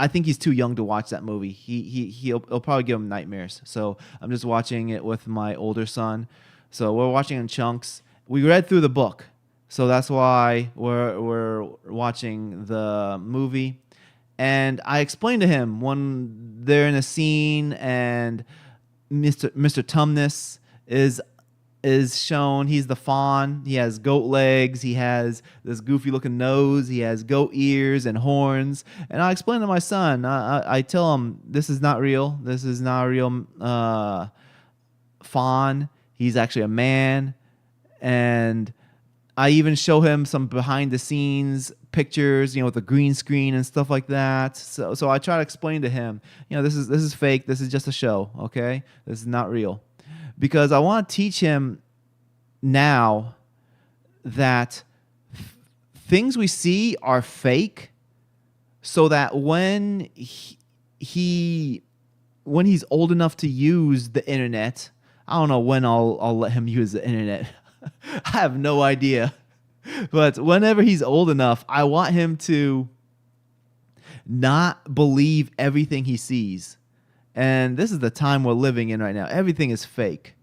think he's too young to watch that movie. He'll probably give him nightmares. So I'm just watching it with my older son. So we're watching in chunks. We read through the book, so that's why we're watching the movie. And I explained to him when they're in a scene and Mr. Tumnus is shown. He's the fawn. He has goat legs. He has this goofy looking nose. He has goat ears and horns. And I explain to my son. I tell him, this is not real. This is not a real fawn. He's actually a man. And I even show him some behind the scenes pictures, with the green screen and stuff like that. So I try to explain to him, this is fake. This is just a show. Okay, this is not real, because I want to teach him now that things we see are fake, so that when he's old enough to use the internet, I don't know when I'll let him use the internet. I have no idea. But whenever he's old enough, I want him to not believe everything he sees. And this is the time we're living in right now. Everything is fake.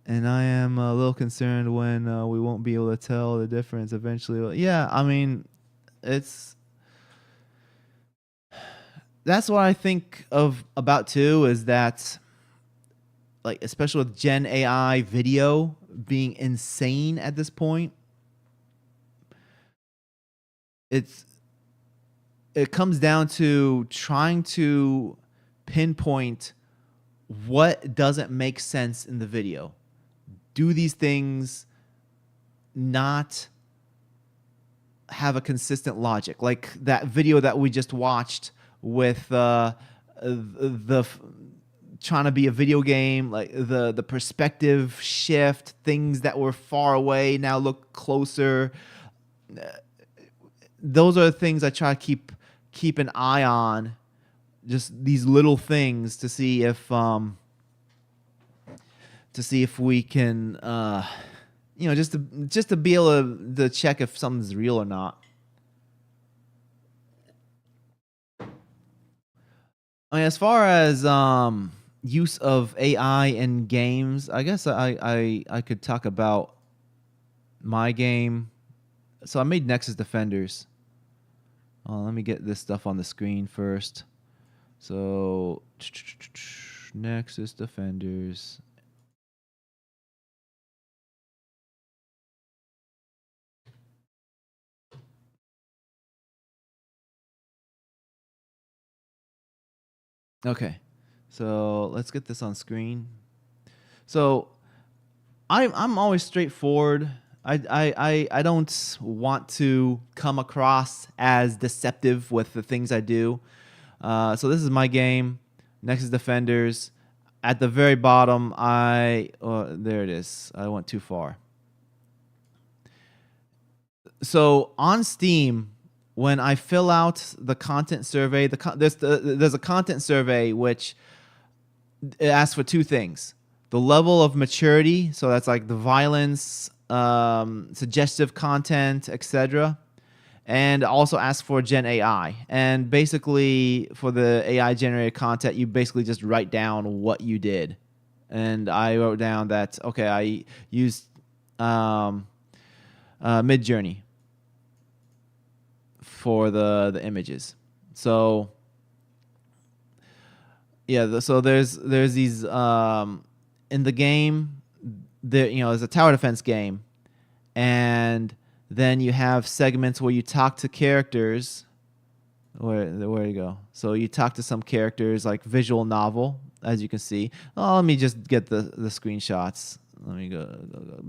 And I am a little concerned when we won't be able to tell the difference eventually. Yeah, I mean, that's what I think about too, is that, like, especially with Gen AI video being insane at this point, it comes down to trying to pinpoint what doesn't make sense in the video. do these things not have a consistent logic? Like that video that we just watched with the trying to be a video game, like the perspective shift, things that were far away now look closer. Those are the things I try to keep an eye on. Just these little things to see if we can just to be able to check if something's real or not. I mean, as far as use of AI in games, I guess I could talk about my game. So I made Nexus Defenders. Let me get this stuff on the screen first. So Nexus Defenders. Okay, so let's get this on screen. So I'm always straightforward. I don't want to come across as deceptive with the things I do. So this is my game, Nexus Defenders. At the very bottom, there it is. I went too far. So on Steam, when I fill out the content survey, there's a content survey which it asks for two things: the level of maturity, so that's like the violence, suggestive content, etc., and also asks for Gen AI. And basically, for the AI generated content, you basically just write down what you did. And I wrote down that I used Midjourney for the images. So yeah, so there's these in the game. There's a tower defense game, and then you have segments where you talk to characters. Where you go? So you talk to some characters, like visual novel, as you can see. Let me just get the screenshots. Let me go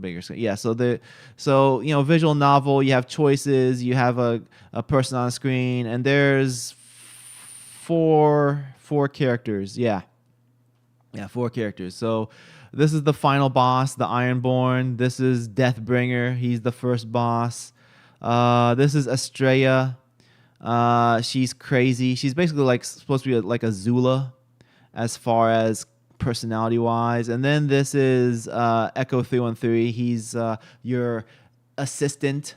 bigger screen. Yeah, so visual novel, you have choices, you have a person on screen, and there's four characters. Yeah, 4 characters. So this is the final boss, the Ironborn. This is Deathbringer. He's the first boss. This is Estrella. She's crazy. She's basically supposed to be like a Zula as far as personality wise. And then this is Echo 313. He's your assistant,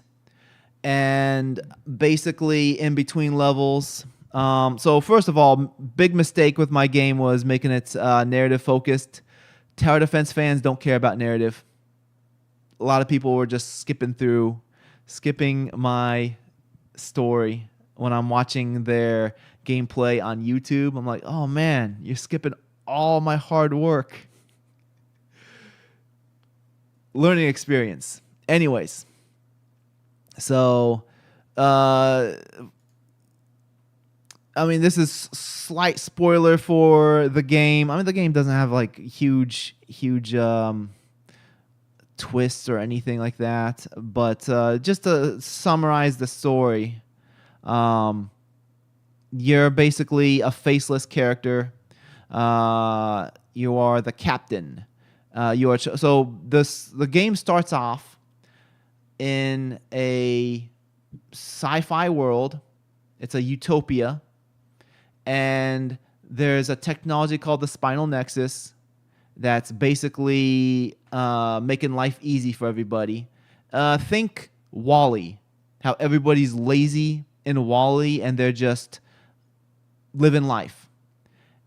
and basically in between levels. So first of all, big mistake with my game was making it narrative focused. Tower defense fans don't care about narrative. A lot of people were just skipping my story when I'm watching their gameplay on YouTube. I'm like, oh man, you're skipping all my hard work. Learning experience. Anyways, so I mean, this is slight spoiler for the game. I mean, the game doesn't have like huge twists or anything like that. But just to summarize the story, you're basically a faceless character. You are the captain. The game starts off in a sci-fi world. It's a utopia, and there's a technology called the Spinal Nexus that's basically making life easy for everybody. Think Wall-E, how everybody's lazy in Wall-E and they're just living life.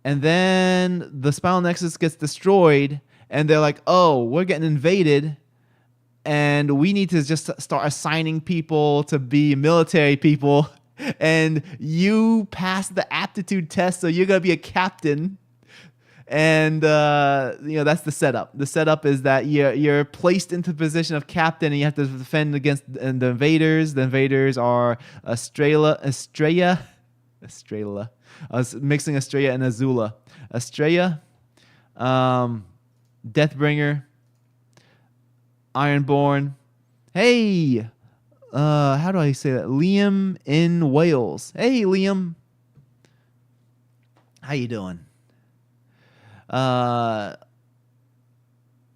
And then the Spinal Nexus gets destroyed, and they're like, oh, we're getting invaded, and we need to just start assigning people to be military people. And you pass the aptitude test, so you're going to be a captain. And that's the setup. The setup is that you're placed into the position of captain, and you have to defend against the invaders. The invaders are Estrella. I was mixing Estrella and Azula. Estrella, Deathbringer, Ironborn. Hey, how do I say that? Liam in Wales. Hey, Liam. How you doing? Uh,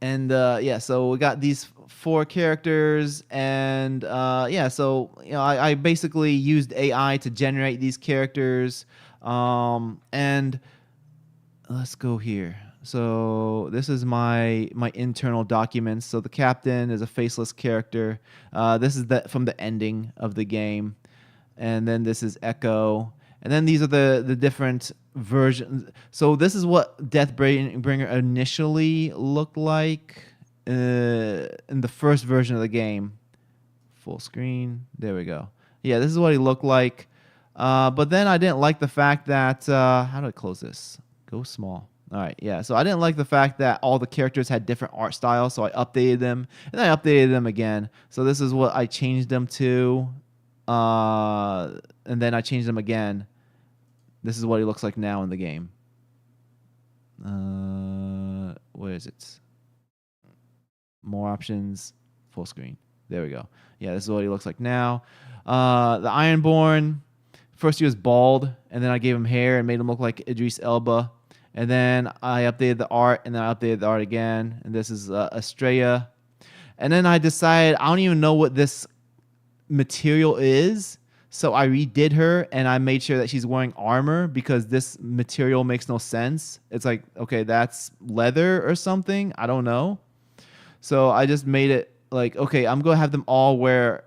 and yeah, so we got these four characters, and yeah, so I basically used AI to generate these characters, and let's go here. So this is my internal documents. So the captain is a faceless character. This is from the ending of the game, and then this is Echo, and then these are the different versions. So this is what Deathbringer initially looked like in the first version of the game. Full screen. There we go. Yeah, this is what he looked like. But then I didn't like the fact that how do I close this? Go small. All right, yeah. So I didn't like the fact that all the characters had different art styles, so I updated them, and I updated them again. So this is what I changed them to, and then I changed them again. This is what he looks like now in the game. Where is it? More options, full screen. There we go. Yeah, this is what he looks like now. The Ironborn, first he was bald, and then I gave him hair and made him look like Idris Elba. And then I updated the art, and then I updated the art again. And this is Estrella. And then I decided I don't even know what this material is. So I redid her, and I made sure that she's wearing armor because this material makes no sense. It's like, okay, that's leather or something. I don't know. So I just made it like, okay, I'm going to have them all wear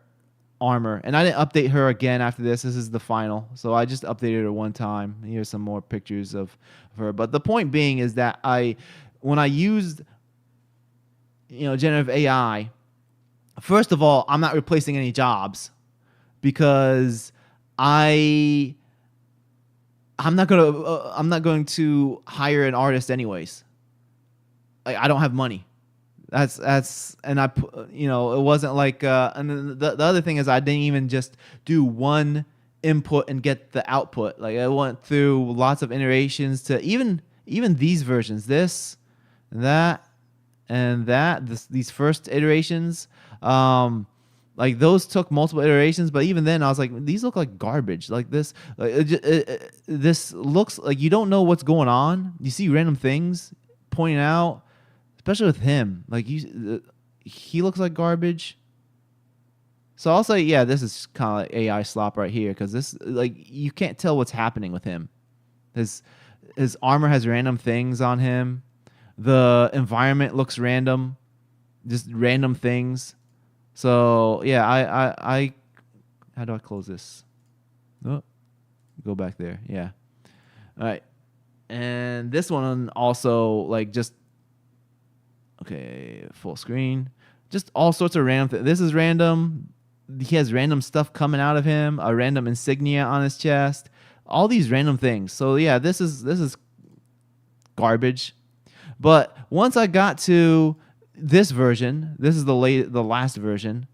armor. And I didn't update her again after this. This is the final. So I just updated her one time. Here's some more pictures of her. But the point being is that when I used, generative AI, first of all, I'm not replacing any jobs because I'm not going to hire an artist anyways. I don't have money. That's and it wasn't like and then the other thing is I didn't even just do one input and get the output. Like I went through lots of iterations to even these versions, this and that and these first iterations, like those took multiple iterations, but even then I was like, these look like garbage. Like this, this looks like you don't know what's going on. You see random things pointing out. Especially with him, like he looks like garbage. So I'll say, yeah, this is kind of like AI slop right here because this, like, you can't tell what's happening with him. His armor has random things on him. The environment looks random, just random things. So yeah, I how do I close this? Oh, go back there. Yeah. All right, and this one also like just. Okay, full screen. Just all sorts of random. This is random. He has random stuff coming out of him. A random insignia on his chest. All these random things. So yeah, this is garbage. But once I got to this version, this is the last version.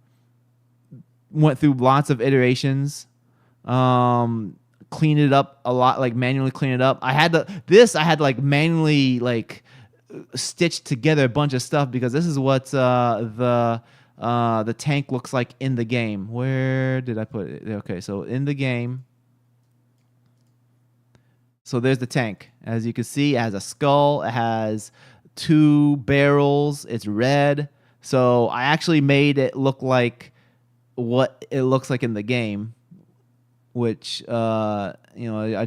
Went through lots of iterations. Cleaned it up a lot, like manually clean it up. I had to like manually like stitched together a bunch of stuff because this is what the tank looks like in the game. Where did I put it? Okay, so in the game. So there's the tank. As you can see, it has a skull. It has 2 barrels. It's red. So I actually made it look like what it looks like in the game, which I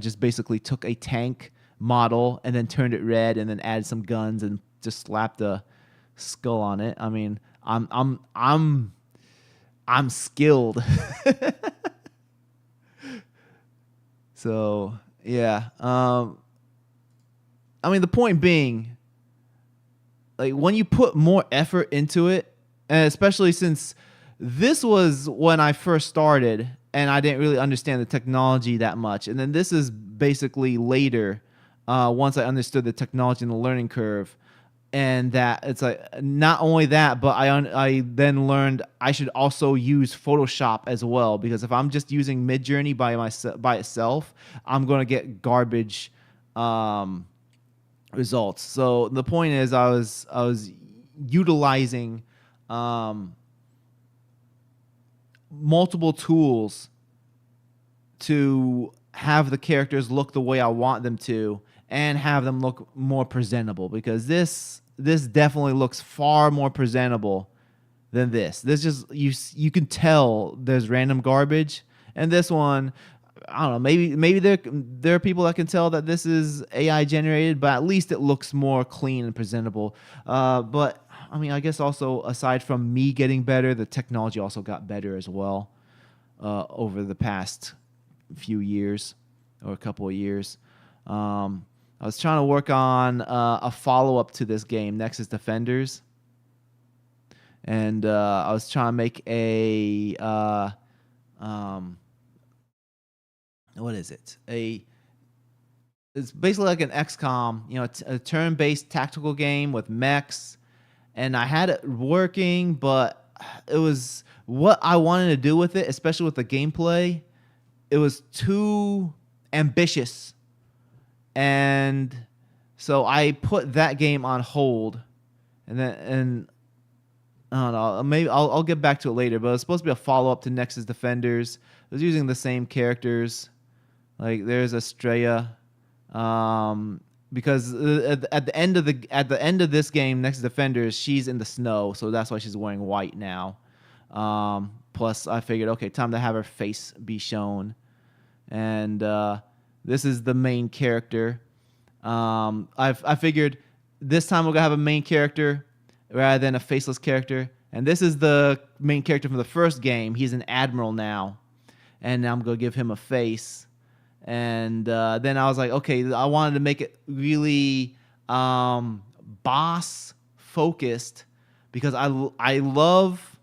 just basically took a tank model and then turned it red and then added some guns and just slapped a skull on it. I mean, I'm skilled. So yeah. I mean, the point being, like when you put more effort into it, and especially since this was when I first started and I didn't really understand the technology that much, and then this is basically later. Once I understood the technology and the learning curve, and that it's like not only that, but I then learned I should also use Photoshop as well, because if I'm just using Midjourney by itself, I'm gonna get garbage results. So the point is, I was utilizing um, multiple tools to have the characters look the way I want them to and have them look more presentable, because this definitely looks far more presentable than this. This just you can tell there's random garbage, and this one, I don't know, maybe there are people that can tell that this is AI generated, but at least it looks more clean and presentable. But I mean, I guess also aside from me getting better, the technology also got better as well over the past few years or a couple of years. I was trying to work on a follow-up to this game, Nexus Defenders, and I was trying to make a what is it? It's basically like an XCOM, a turn-based tactical game with mechs, and I had it working, but it was what I wanted to do with it, especially with the gameplay. It was too ambitious, and so I put that game on hold, and I don't know, maybe I'll get back to it later. But it was supposed to be a follow up to Nexus Defenders. It was using the same characters. Like there's Estrella, because at the end of this game, Nexus Defenders, she's in the snow, so that's why she's wearing white now. Plus, I figured, okay, time to have her face be shown, and this is the main character. I figured this time we're gonna have a main character rather than a faceless character, and this is the main character from the first game. He's an admiral now, and I'm gonna give him a face. And then I was like, okay, I wanted to make it really boss focused, because I love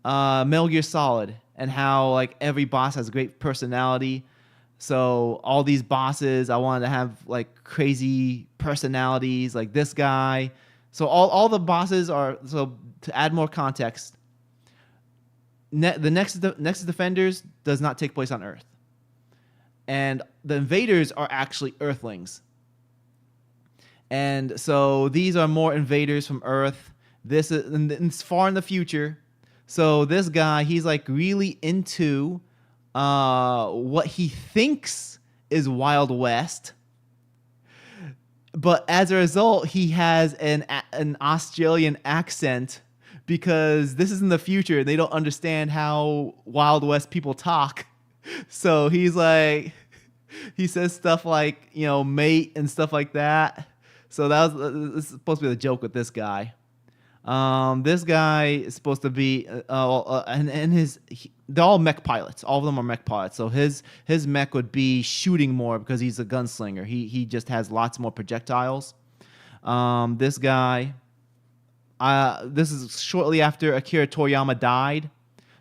Metal Gear Solid and how like every boss has great personality. So all these bosses, I wanted to have like crazy personalities, like this guy. So all the bosses are, so to add more context, the Nexus Defenders does not take place on Earth, and the invaders are actually Earthlings. And so these are more invaders from Earth. This is, and it's far in the future. So this guy, he's like really into what he thinks is Wild West, but as a result, he has an Australian accent, because this is in the future and they don't understand how Wild West people talk. So he's like, he says stuff like, mate and stuff like that. So this is supposed to be the joke with this guy. This guy is supposed to be, they're all mech pilots. All of them are mech pilots. So his mech would be shooting more because he's a gunslinger. He just has lots more projectiles. This guy, this is shortly after Akira Toriyama died.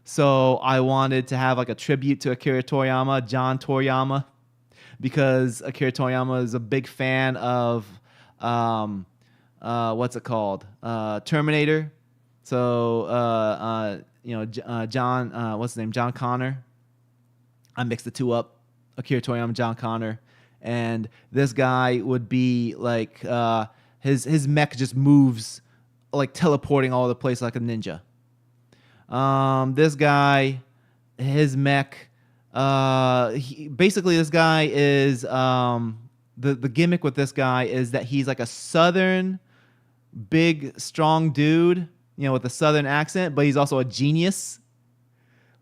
So I wanted to have like a tribute to Akira Toriyama, John Toriyama, because Akira Toriyama is a big fan of, what's it called? Terminator. So, John, what's his name? John Connor. I mixed the two up. Akira Toriyama, John Connor. And this guy would be like, his mech just moves like teleporting all over the place like a ninja. This guy, his mech, basically this guy is, the gimmick with this guy is that he's like a southern, big, strong dude, with a southern accent, but he's also a genius.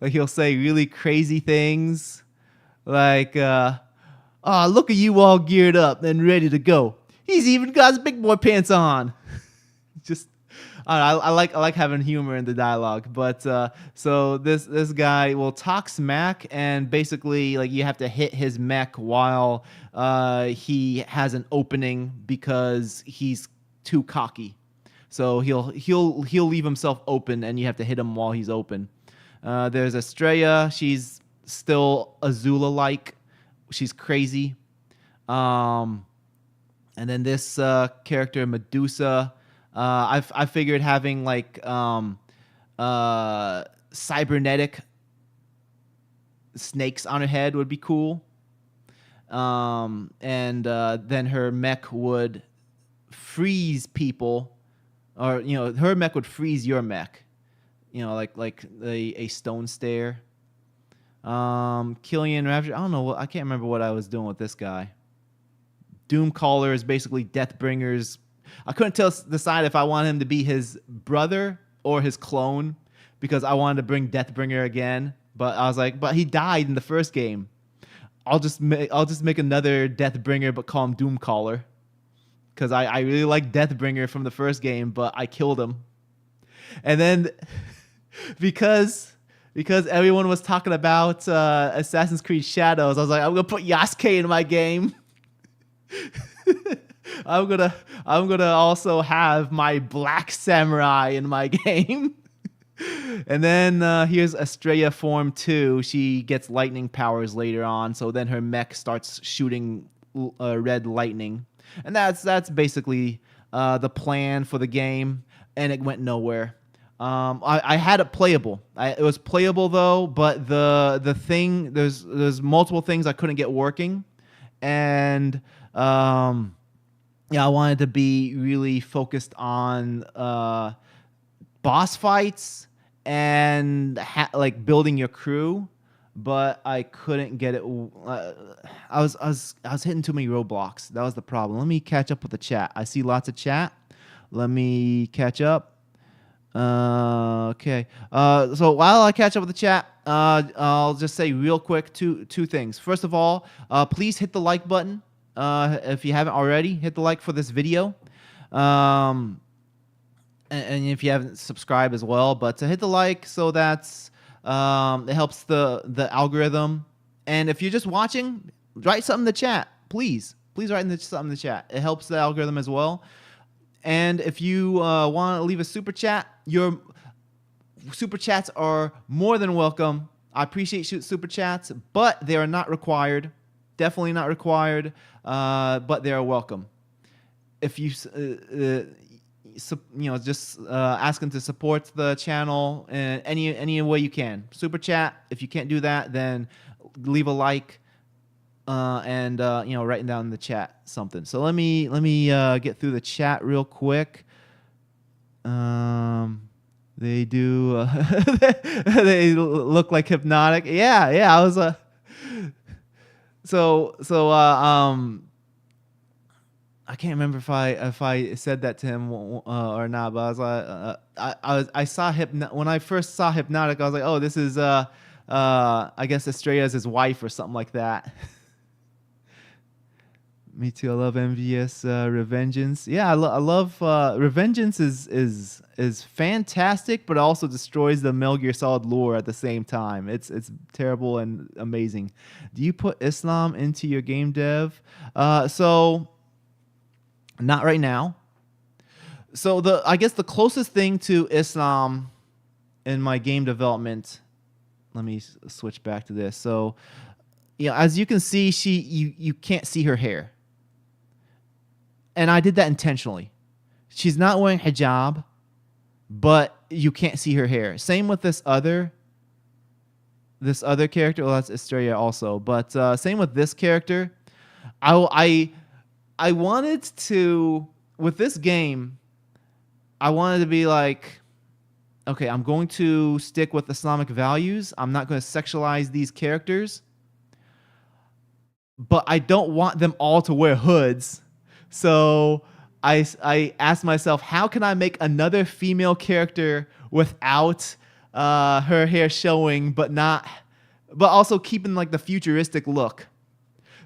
Like he'll say really crazy things, like, "Oh, look at you all geared up and ready to go. He's even got his big boy pants on." Just, I like having humor in the dialogue, but so this guy will talk smack, and basically like you have to hit his mech while he has an opening because he's too cocky. So he'll leave himself open, and you have to hit him while he's open. There's Estrella. She's still Azula-like. She's crazy. And then this character Medusa. I figured having like cybernetic snakes on her head would be cool. And then her mech would freeze people, or her mech would freeze your mech. like a stone stair. Killian Rapture. I don't know. I can't remember what I was doing with this guy. Doomcaller is basically Deathbringer's. I couldn't decide if I wanted him to be his brother or his clone because I wanted to bring Deathbringer again. But I was like, but he died in the first game. I'll just make another Deathbringer, but call him Doomcaller because I really like Deathbringer from the first game, but I killed him. And then because everyone was talking about Assassin's Creed Shadows, I was like, I'm gonna put Yasuke in my game. I'm gonna also have my Black Samurai in my game. And then here's Estrella Form 2. She gets lightning powers later on, so then her mech starts shooting red lightning. And that's basically the plan for the game, and it went nowhere. I had it playable. It was playable though, but the thing there's multiple things I couldn't get working, and yeah, I wanted to be really focused on boss fights and like building your crew, but I couldn't get it. I was hitting too many roadblocks. That was the problem. Let me catch up with the chat. I see lots of chat. Let me catch up. Okay. So while I catch up with the chat, I'll just say real quick two things. First of all, please hit the like button. If you haven't already, hit the like for this video. And if you haven't subscribed as well, but to hit the like so that's it helps the algorithm. And if you're just watching, write something in the chat, please write something in the chat. It helps the algorithm as well. And if you want to leave a super chat, your super chats are more than welcome. I appreciate super chats, but they are not required. Definitely not required, but they are welcome. If you just asking to support the channel in any way you can. Super chat. If you can't do that, then leave a like and writing down in the chat something. So let me get through the chat real quick. They do they look like hypnotic. Yeah. I was I can't remember if I said that to him or not, but I was like, I saw when I first saw Hypnotic, I was like, oh, this is I guess Estrella's his wife or something like that. Me too. I love Envious Revengeance. Yeah, I love Revengeance is fantastic, but also destroys the Metal Gear Solid lore at the same time. It's terrible and amazing. Do you put Islam into your game dev? So not right now. So I guess the closest thing to Islam in my game development. Let me switch back to this. So, as you can see, you can't see her hair. And I did that intentionally. She's not wearing hijab, but you can't see her hair. Same with this other character. Well, that's Estrella also. But same with this character. I wanted to, with this game, I wanted to be like, okay, I'm going to stick with Islamic values. I'm not going to sexualize these characters. But I don't want them all to wear hoods. So I asked myself, how can I make another female character without her hair showing, but also keeping like the futuristic look?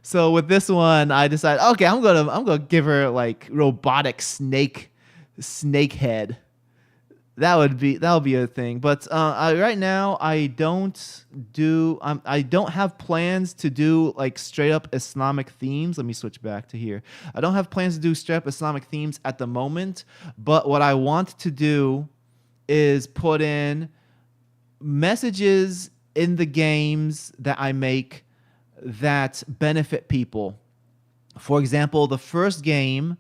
So with this one, I decided, okay, I'm gonna give her like robotic snake head. That would be a thing. But right now, I don't have plans to do like straight up Islamic themes. Let me switch back to here. I don't have plans to do straight up Islamic themes at the moment. But what I want to do is put in messages in the games that I make that benefit people. For example, the first game,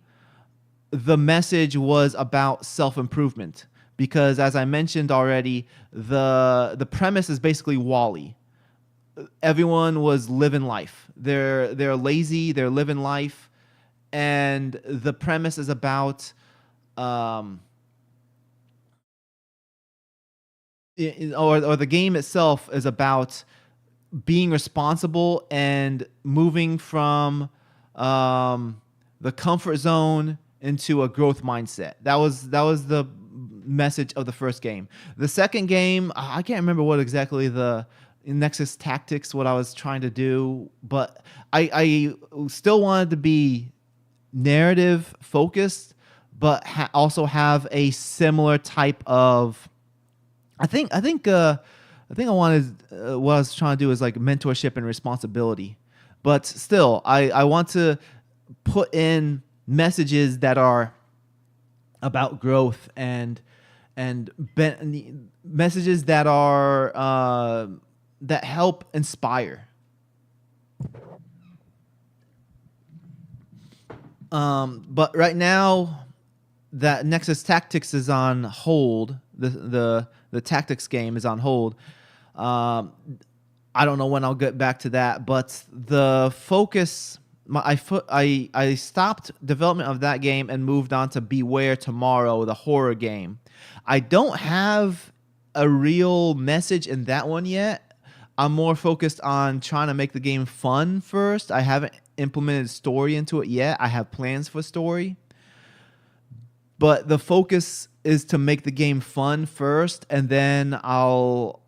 the message was about self-improvement. Because as I mentioned already, the premise is basically WALL-E. Everyone was living life. They're lazy. They're living life, and the premise is about or the game itself is about being responsible and moving from the comfort zone into a growth mindset. That was the message of the first game. The second game, I can't remember what exactly the Nexus Tactics what I was trying to do, but I still wanted to be narrative focused, but also have a similar type of. I think I wanted what I was trying to do is like mentorship and responsibility, but still, I want to put in messages that are about growth and messages that are that help inspire. But right now, that Nexus Tactics is on hold. The tactics game is on hold. Um, I don't know when I'll get back to that, but the focus. I stopped development of that game and moved on to Beware Tomorrow, the horror game. I don't have a real message in that one yet. I'm more focused on trying to make the game fun first. I haven't implemented story into it yet. I have plans for story, but the focus is to make the game fun first, and then I'll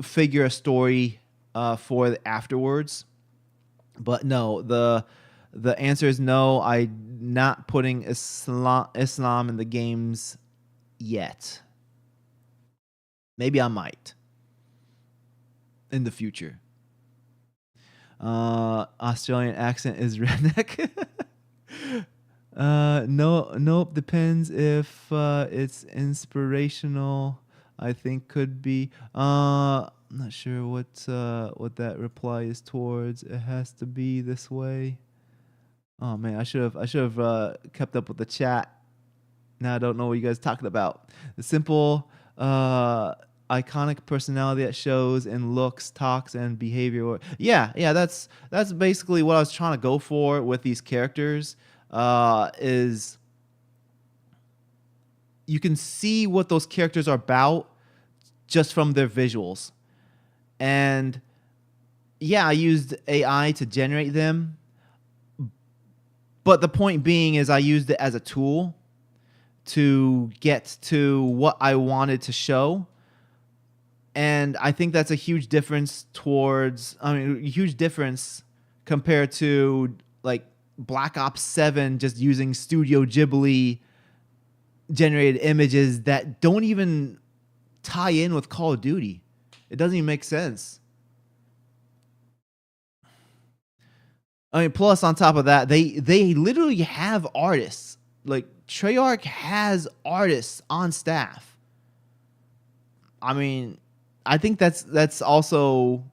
figure a story for afterwards. But no, the answer is no. I'm not putting Islam in the games yet. Maybe I might in the future. Australian accent is redneck. No, nope. Depends if it's inspirational. I think could be. I'm not sure what that reply is towards. It has to be this way. Oh man, I should have kept up with the chat. Now I don't know what you guys are talking about. The simple, iconic personality that shows in looks, talks, and behavior. Yeah. That's basically what I was trying to go for with these characters. Is you can see what those characters are about just from their visuals. And yeah, I used AI to generate them. But the point being is I used it as a tool to get to what I wanted to show. And I think that's a huge difference a huge difference compared to like Black Ops 7 just using Studio Ghibli generated images that don't even tie in with Call of Duty. It doesn't even make sense. I mean, plus on top of that, they literally have artists. Like Treyarch has artists on staff. I mean, I think that's also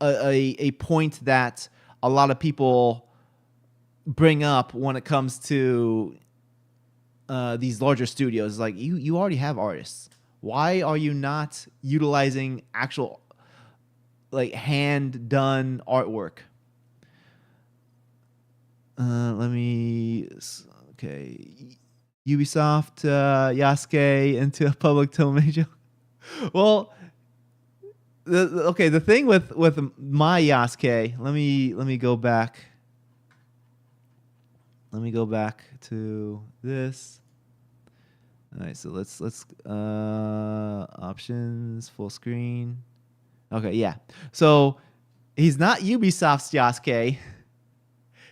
a point that a lot of people bring up when it comes to these larger studios. Like you already have artists. Why are you not utilizing actual like hand done artwork? Okay. Ubisoft Yasuke into a public domain. Well, the thing with my Yasuke, let me go back. Let me go back to this. All right, so let's options full screen. Okay, yeah. So he's not Ubisoft's Yasuke.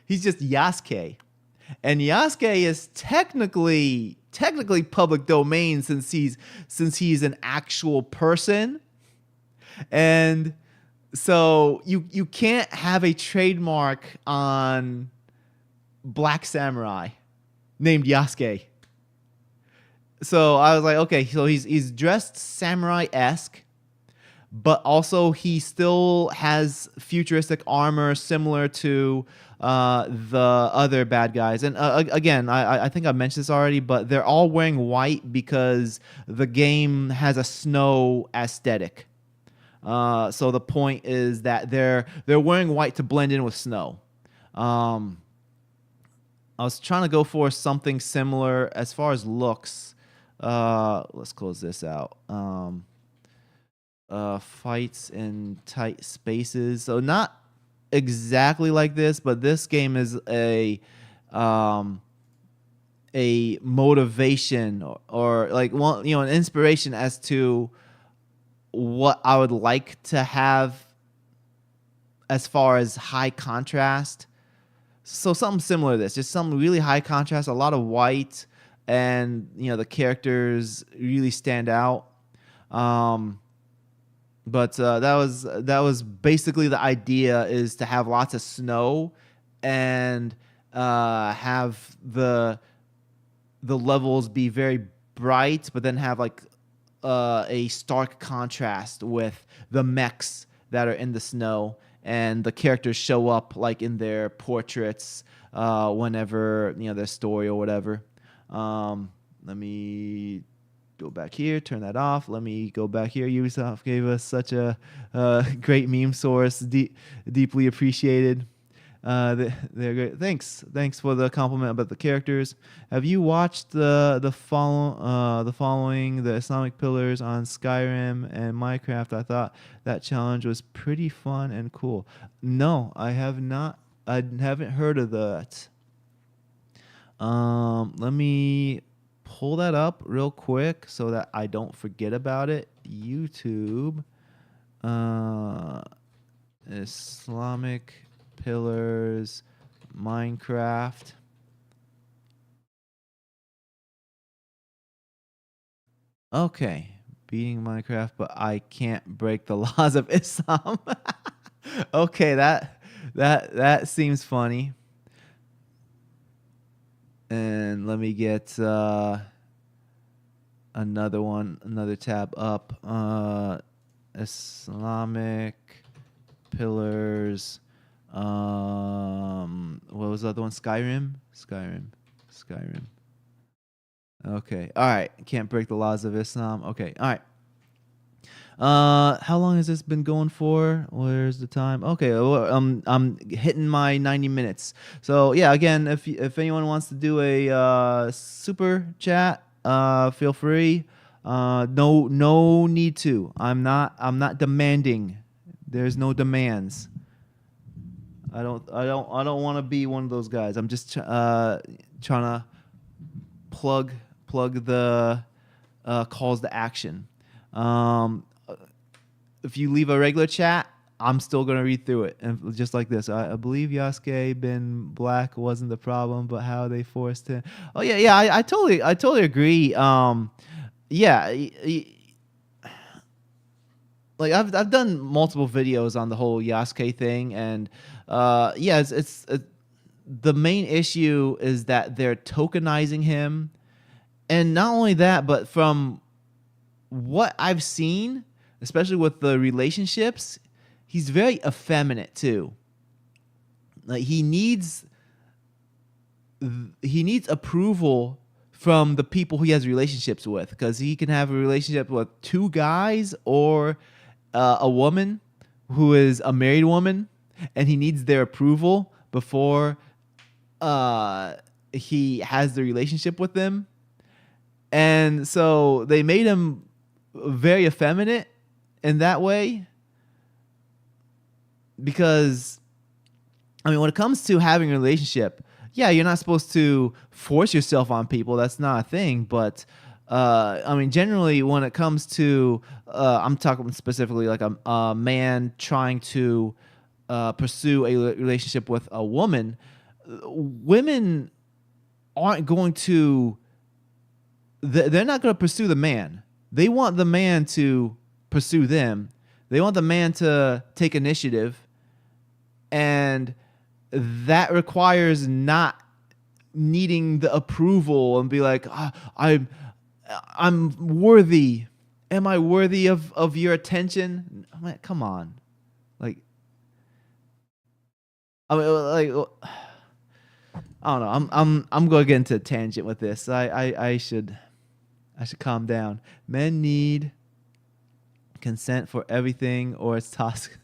He's just Yasuke. And Yasuke is technically public domain since he's an actual person. And so you can't have a trademark on Black Samurai named Yasuke. So I was like, okay, so he's dressed samurai-esque, but also he still has futuristic armor similar to the other bad guys. And again, I think I mentioned this already, but they're all wearing white because the game has a snow aesthetic. So the point is that they're wearing white to blend in with snow. I was trying to go for something similar as far as looks. Let's close this out. Fights in tight spaces. So not exactly like this, but this game is um a motivation or like one, an inspiration as to what I would like to have as far as high contrast. So something similar to this, just some really high contrast, a lot of white, and the characters really stand out. Um, but that was basically the idea, is to have lots of snow and have the levels be very bright, but then have like a stark contrast with the mechs that are in the snow, and the characters show up like in their portraits whenever their story or whatever. Let me go back here, turn that off. Let me go back here. Ubisoft gave us such a great meme source, deeply appreciated. They're great. Thanks for the compliment about the characters. Have you watched the following the Islamic pillars on Skyrim and Minecraft? I thought that challenge was pretty fun and cool. No, I have not. I haven't heard of that. Let me pull that up real quick so that I don't forget about it. YouTube, Islamic pillars, Minecraft. Okay, beating Minecraft, but I can't break the laws of Islam. Okay, that seems funny. And let me get another tab up. Islamic pillars. What was the other one? Skyrim. Okay. All right. Can't break the laws of Islam. Okay. All right. How long has this been going for? Where's the time? Okay, well, I'm hitting my 90 minutes. So yeah, again, if anyone wants to do a super chat, feel free. No need to. I'm not demanding. There's no demands. I don't want to be one of those guys. I'm just trying to plug the calls to action. If you leave a regular chat, I'm still gonna read through it, and just like this. I believe Yasuke being black wasn't the problem, but how they forced him. Oh yeah. I totally agree. Yeah. Like I've done multiple videos on the whole Yasuke thing, and yeah, it's the main issue is that they're tokenizing him, and not only that, but from what I've seen, especially with the relationships, he's very effeminate too. Like he needs approval from the people he has relationships with, because he can have a relationship with two guys or a woman who is a married woman, and he needs their approval before he has the relationship with them. And so they made him very effeminate in that way, because I mean, when it comes to having a relationship, yeah, you're not supposed to force yourself on people. That's not a thing. But I mean, generally, when it comes to, I'm talking specifically like a man trying to pursue a relationship with a woman, women aren't going to. They're not going to pursue the man. They want the man to pursue them. They want the man to take initiative, and that requires not needing the approval and be like, I'm worthy. Am I worthy of your attention? I'm like, come on, like, I mean, like, I don't know. I'm going to get into a tangent with this. I should calm down. Men need consent for everything, or it's toxic.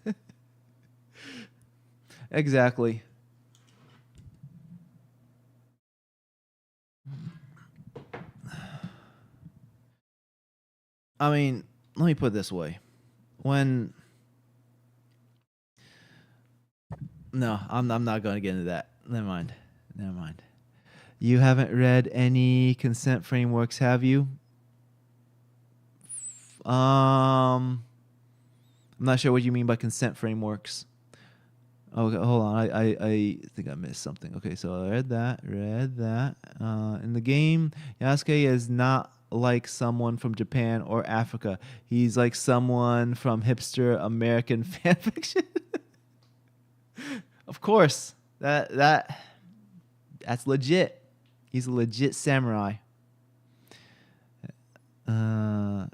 Exactly. I mean, let me put it this way. When no, I'm not going to get into that. Never mind. Never mind. You haven't read any consent frameworks, have you? I'm not sure what you mean by consent frameworks. Okay, hold on. I think I missed something. Okay, so I read that. Read that. In the game, Yasuke is not like someone from Japan or Africa. He's like someone from hipster American fan fiction. Of course, that's legit. He's a legit samurai. Uh,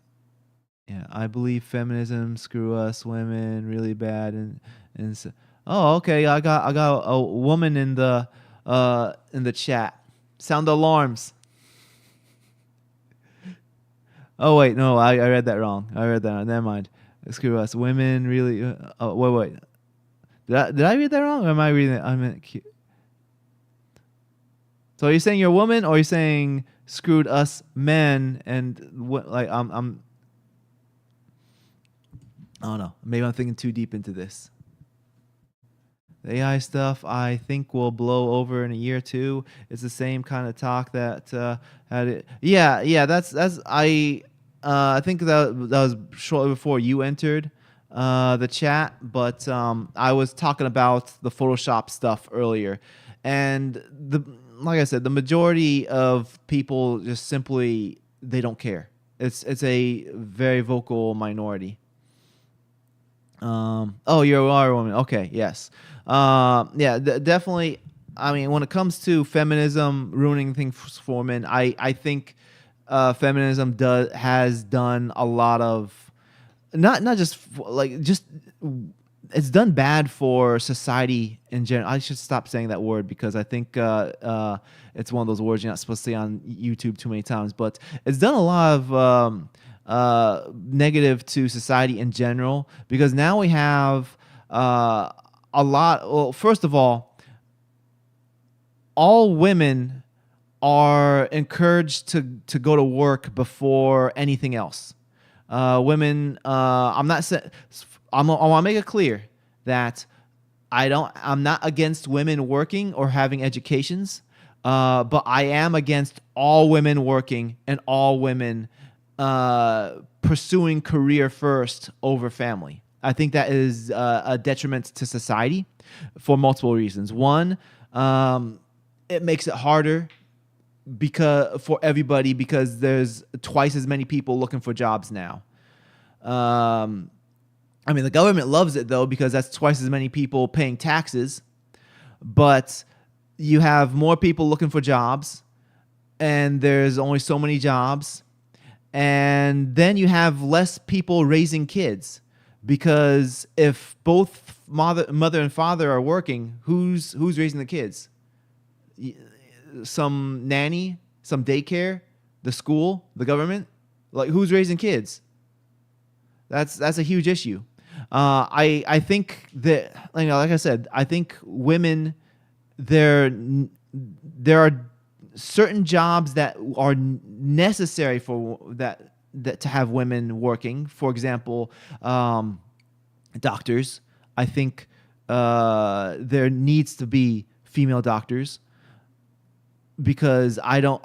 yeah, I believe feminism screw us women really bad, and so, oh, okay. I got a woman in the chat. Sound alarms. Oh wait, no, I read that wrong. I read that wrong. Never mind. Screw us, women really. Oh wait. Did I read that wrong? Or am I reading it? I meant. So are you saying you're a woman, or are you saying screwed us men? And what? Like I don't know. Maybe I'm thinking too deep into this. The AI stuff, I think, will blow over in a year or two. It's the same kind of talk that had it. Yeah. That's I think that was shortly before you entered the chat, but I was talking about the Photoshop stuff earlier, and the like I said, the majority of people just simply they don't care. It's a very vocal minority. Oh, you are a woman. Okay, yes. Yeah, definitely. I mean, when it comes to feminism ruining things for women, I think feminism has done a lot of not just like just it's done bad for society in general. I should stop saying that word because I think it's one of those words you're not supposed to say on YouTube too many times. But it's done a lot of negative to society in general because now we have a lot. Well, first of all women are encouraged to go to work before anything else. Women, I'm not saying. I want to make it clear that I'm not against women working or having educations, but I am against all women working and all women pursuing career first over family. I think that is a detriment to society for multiple reasons. One, it makes it harder because for everybody because there's twice as many people looking for jobs now. I mean, the government loves it though because that's twice as many people paying taxes, but you have more people looking for jobs, and there's only so many jobs, and then you have less people raising kids because if both mother and father are working, who's raising the kids? Some nanny, some daycare, the school, the government. Like who's raising kids? That's a huge issue. I think that like I said, I think women there are certain jobs that are necessary for that to have women working. For example, doctors. I think there needs to be female doctors because I don't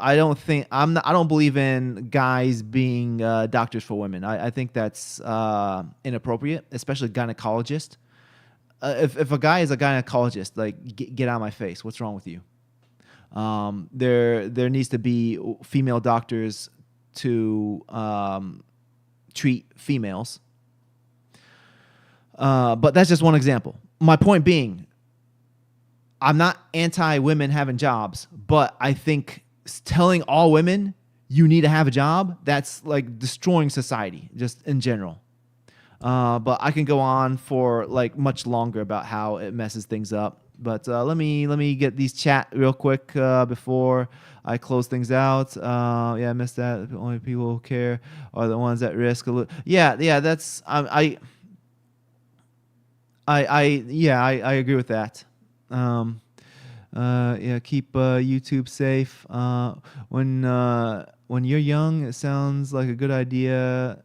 believe in guys being doctors for women. I think that's inappropriate, especially gynecologist. If a guy is a gynecologist, like get out of my face. What's wrong with you? There needs to be female doctors to treat females. But that's just one example. My point being, I'm not anti women having jobs, but I think telling all women you need to have a job, that's like destroying society just in general. But I can go on for like much longer about how it messes things up. But let me get these chat real quick before I close things out. Yeah, I missed that. The only people who care are the ones at risk. Yeah. That's I agree with that. Yeah, keep YouTube safe. When you're young, it sounds like a good idea.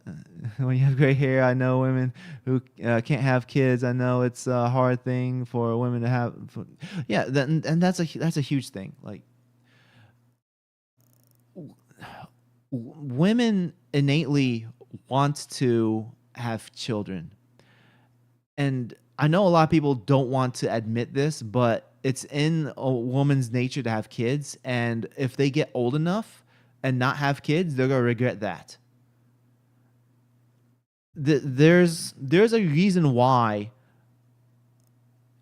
When you have gray hair, I know women who can't have kids. I know it's a hard thing for women to have. Yeah, and that's a huge thing. Like women innately want to have children. And I know a lot of people don't want to admit this, but it's in a woman's nature to have kids. And if they get old enough and not have kids, they're gonna regret that. There's a reason why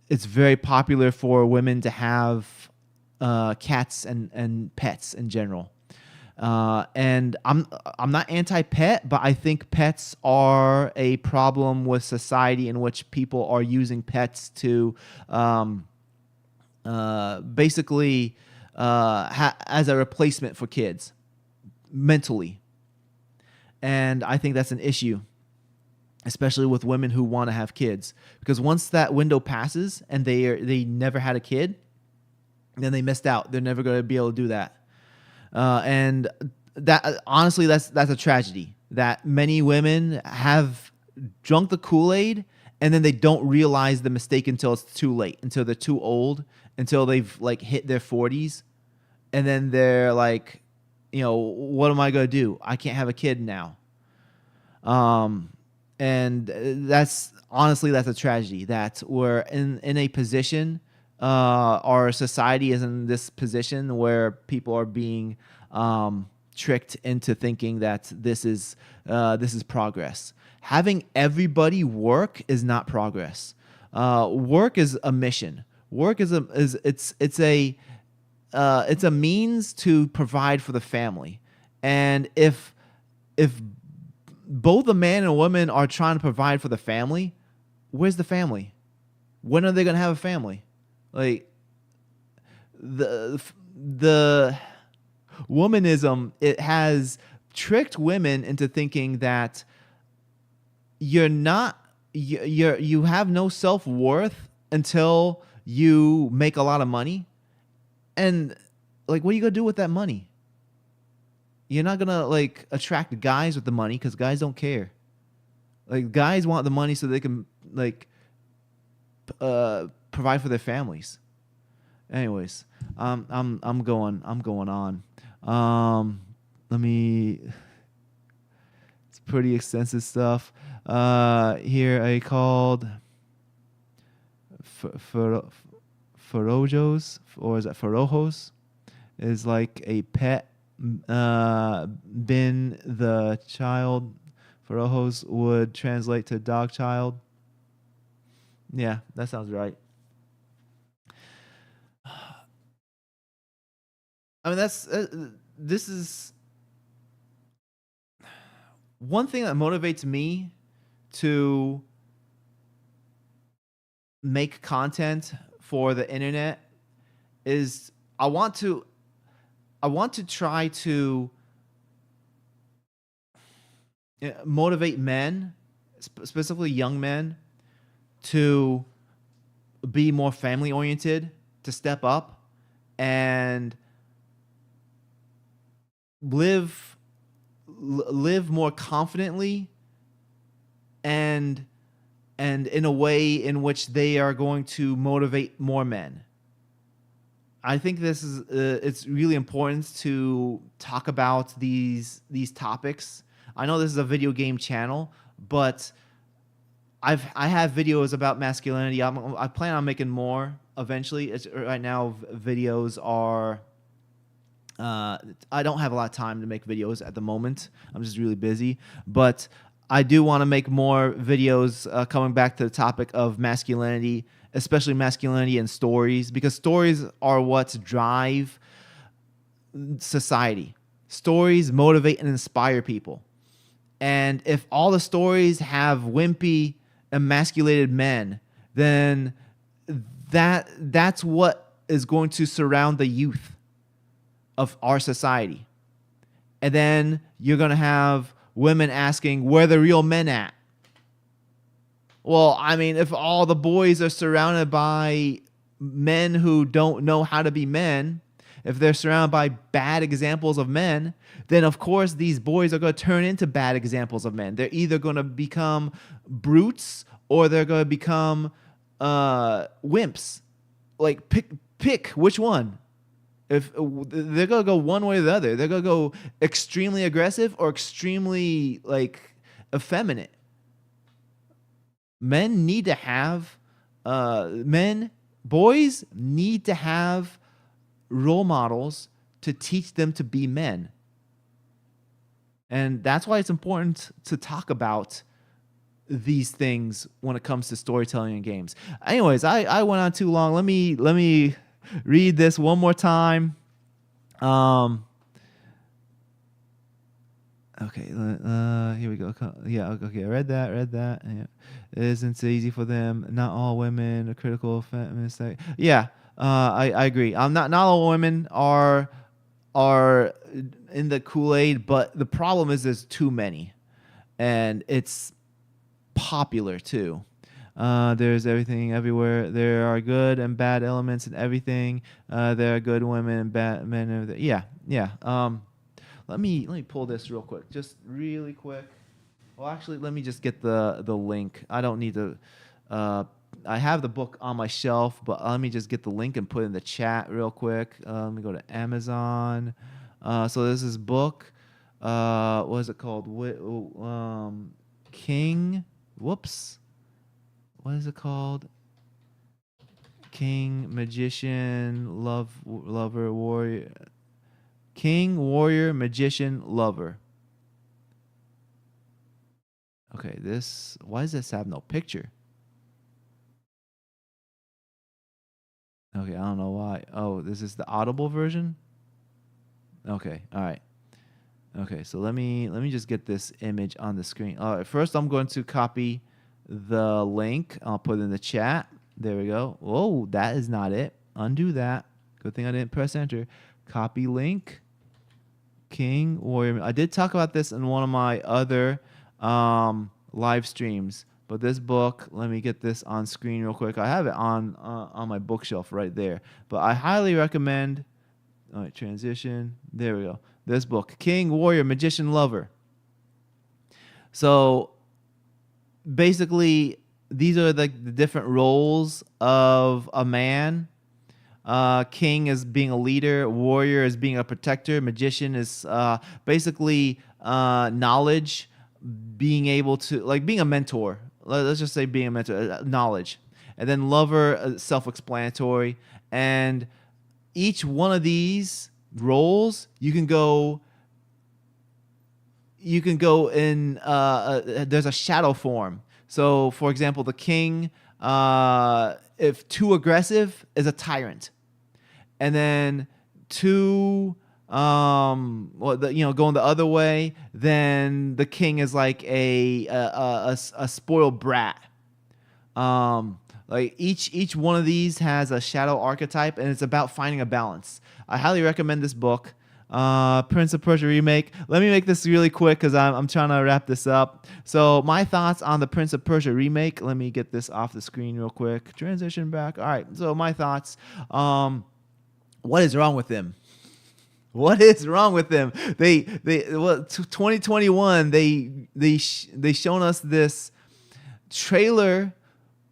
it's very popular for women to have cats and pets in general. And I'm not anti-pet, but I think pets are a problem with society in which people are using pets to basically as a replacement for kids mentally. And I think that's an issue, especially with women who want to have kids, because once that window passes and they never had a kid, then they missed out. They're never going to be able to do that. And that honestly, that's a tragedy that many women have drunk the Kool-Aid and then they don't realize the mistake until it's too late, until they're too old, until they've like hit their 40s, and then they're like, what am I gonna do? I can't have a kid now. And that's a tragedy that we're in a position. Our society is in this position where people are being tricked into thinking that this is progress. Having everybody work is not progress. Work is a mission. Work is a means to provide for the family. And if both a man and a woman are trying to provide for the family, where's the family? When are they going to have a family? Like the womanism, it has tricked women into thinking that you have no self-worth until you make a lot of money. And like, what are you gonna do with that money? You're not gonna like attract guys with the money, because guys don't care. Like, guys want the money so they can like provide for their families. Anyways, I'm going on. Let me. It's pretty extensive stuff. Here I called Farojos, or is that Farojos? Is like a pet. Bin the child. Farojos would translate to dog child. Yeah, that sounds right. I mean, this is one thing that motivates me to make content for the internet is I want to try to motivate men, specifically young men, to be more family oriented, to step up and live more confidently and in a way in which they are going to motivate more men. I think this is it's really important to talk about these topics. I know this is a video game channel, but I have videos about masculinity. I plan on making more eventually. Right now, videos are. I don't have a lot of time to make videos at the moment. I'm just really busy, but I do want to make more videos coming back to the topic of masculinity, especially masculinity and stories, because stories are what drive society. Stories motivate and inspire people. And if all the stories have wimpy, emasculated men, then that's what is going to surround the youth of our society. And then you're going to have women asking, where are the real men at? Well, I mean, if all the boys are surrounded by men who don't know how to be men, if they're surrounded by bad examples of men, then of course these boys are going to turn into bad examples of men. They're either going to become brutes or they're going to become wimps. Like pick which one. If they're going to go one way or the other, they're going to go extremely aggressive or extremely like effeminate. Men need to have boys need to have role models to teach them to be men. And that's why it's important to talk about these things when it comes to storytelling in games. Anyways, I went on too long. Let me read this one more time. Okay, here we go. Yeah, okay, I read that. Yeah. It isn't so easy for them. Not all women are critical feminists. Yeah, I agree. Not all women are in the Kool-Aid, but the problem is there's too many, and it's popular too. There's everything everywhere. There are good and bad elements in everything. There are good women and bad men. And everything. Yeah. Let me pull this real quick, just really quick. Well, actually, let me just get the link. I don't need to. I have the book on my shelf, but let me just get the link and put it in the chat real quick. Let me go to Amazon. So this is book. What is it called? King. Whoops. What is it called? King, Magician, Lover, Warrior. King, Warrior, Magician, Lover. Okay, why does this have no picture? Okay, I don't know why. Oh, this is the Audible version? Okay, all right. Okay, so let me just get this image on the screen. All right, first I'm going to copy the link. I'll put it in the chat. There we go. Whoa, that is not it. Undo that. Good thing I didn't press enter. Copy link. King, Warrior. I did talk about this in one of my other live streams, but this book, let me get this on screen real quick. I have it on my bookshelf right there, but I highly recommend. All right, transition. There we go. This book, King, Warrior, Magician, Lover. So basically, these are like the different roles of a man. King is being a leader, warrior is being a protector, magician is basically knowledge, being able to, like, being a mentor. Let's just say being a mentor, knowledge. And then lover, self-explanatory. And each one of these roles, you can go in, there's a shadow form. So, for example, the king, if too aggressive, is a tyrant. And then too, going the other way, then the king is like a spoiled brat. Like each one of these has a shadow archetype, and it's about finding a balance. I highly recommend this book. Prince of Persia remake. Let me make this really quick because I'm trying to wrap this up. So my thoughts on the Prince of Persia remake. Let me get this off the screen real quick. Transition back. All right. So my thoughts. What is wrong with them? What is wrong with them? 2021. They shown us this trailer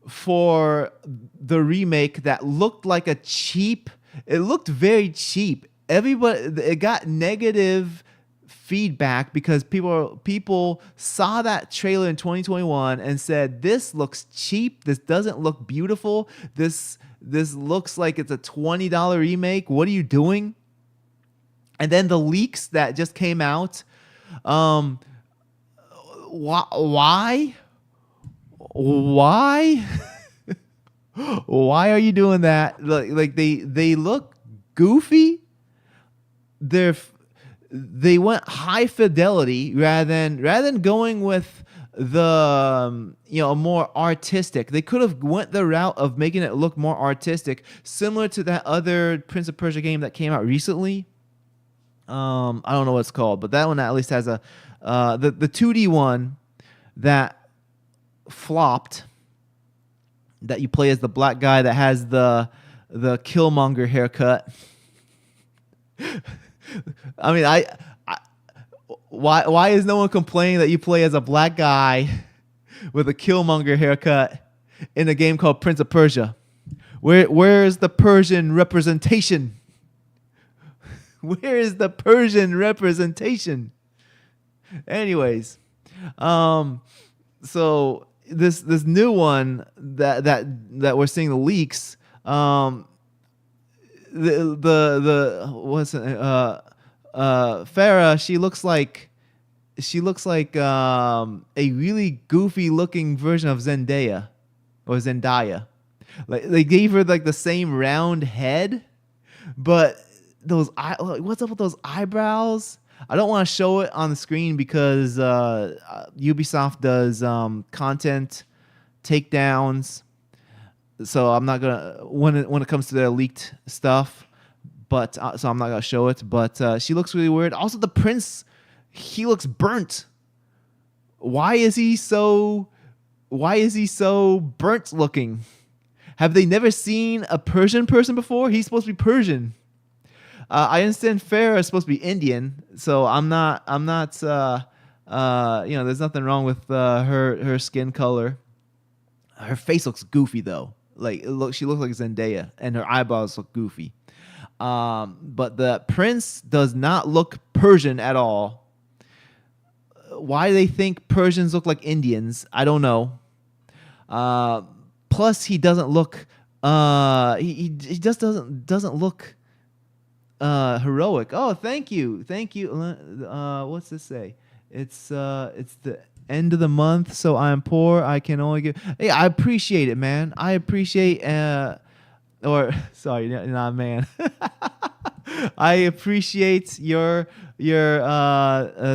for the remake that looked like a cheap. It looked very cheap. It got negative feedback because people saw that trailer in 2021 and said, this looks cheap, this doesn't look beautiful, this looks like it's a $20 remake, what are you doing? And then the leaks that just came out, why why are you doing that? Like they look goofy. They went high fidelity rather than going with the more artistic. They could have went the route of making it look more artistic, similar to that other Prince of Persia game that came out recently. I don't know what it's called, but that one at least has the 2D one that flopped. That you play as the black guy that has the the Killmonger haircut. I mean, I why is no one complaining that you play as a black guy with a Killmonger haircut in a game called Prince of Persia? Where's the Persian representation? Where is the Persian representation? Anyways, so this new one that we're seeing the leaks, the what's it, Farah, she looks like a really goofy looking version of Zendaya or Zendaya. Like they gave her like the same round head, but what's up with those eyebrows? I don't want to show it on the screen because Ubisoft does content takedowns, so I'm not gonna when it comes to their leaked stuff. But so I'm not gonna show it. But she looks really weird. Also, the prince, he looks burnt. Why is he so burnt looking? Have they never seen a Persian person before? He's supposed to be Persian. I understand Farah is supposed to be Indian, so I'm not. There's nothing wrong with her skin color. Her face looks goofy though. She looks like Zendaya, and her eyebrows look goofy. But the prince does not look Persian at all. Why they think Persians look like Indians, I don't know. Plus, he doesn't look. He just doesn't look heroic. Oh, thank you. What's this say? It's the end of the month, so I'm poor. I can only give. Hey, I appreciate it, man. I appreciate. Sorry, not man. I appreciate your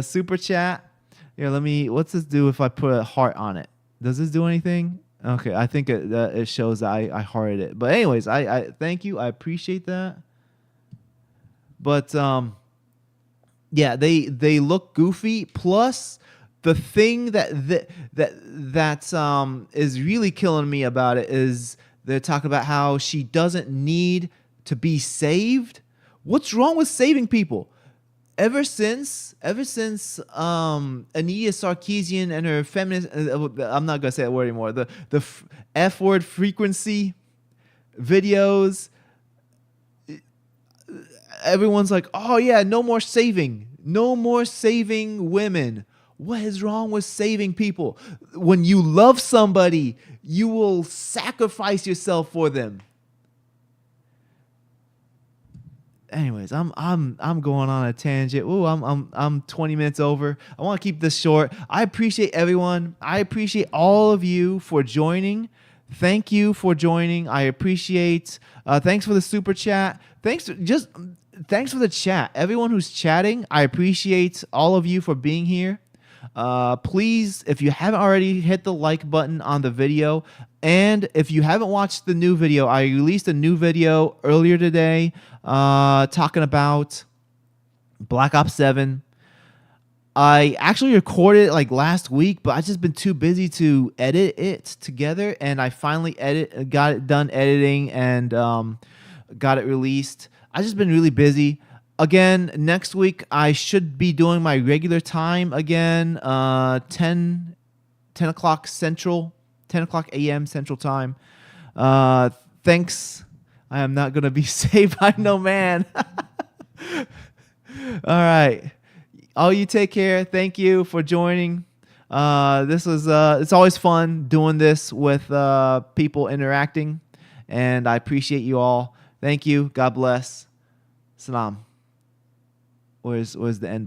super chat. Here, what's this do if I put a heart on it? Does this do anything? Okay, I think it shows that I hearted it. But anyways, I thank you. I appreciate that. But yeah, they look goofy. Plus, the thing that is really killing me about it is they're talking about how she doesn't need to be saved. What's wrong with saving people? Ever since Anita Sarkeesian and her feminist, I'm not gonna say that word anymore. The F word frequency videos. Everyone's like, oh yeah, no more saving women. What is wrong with saving people? When you love somebody, you will sacrifice yourself for them. Anyways, I'm going on a tangent. Ooh, I'm 20 minutes over. I want to keep this short. I appreciate everyone. I appreciate all of you for joining. Thank you for joining. I appreciate. Thanks for the super chat. Thanks for the chat. Everyone who's chatting, I appreciate all of you for being here. Please, if you haven't already, hit the like button on the video. And if you haven't watched the new video, I released a new video earlier today talking about Black Ops 7. I actually recorded it like last week, but I've just been too busy to edit it together. And I finally got it done editing and got it released. I've just been really busy. Again, next week, I should be doing my regular time again, 10 o'clock Central, 10 o'clock a.m. Central Time. Thanks. I am not going to be saved by no man. All right. All you take care. Thank you for joining. This was it's always fun doing this with people interacting, and I appreciate you all. Thank you. God bless. Salam. Where's the end button?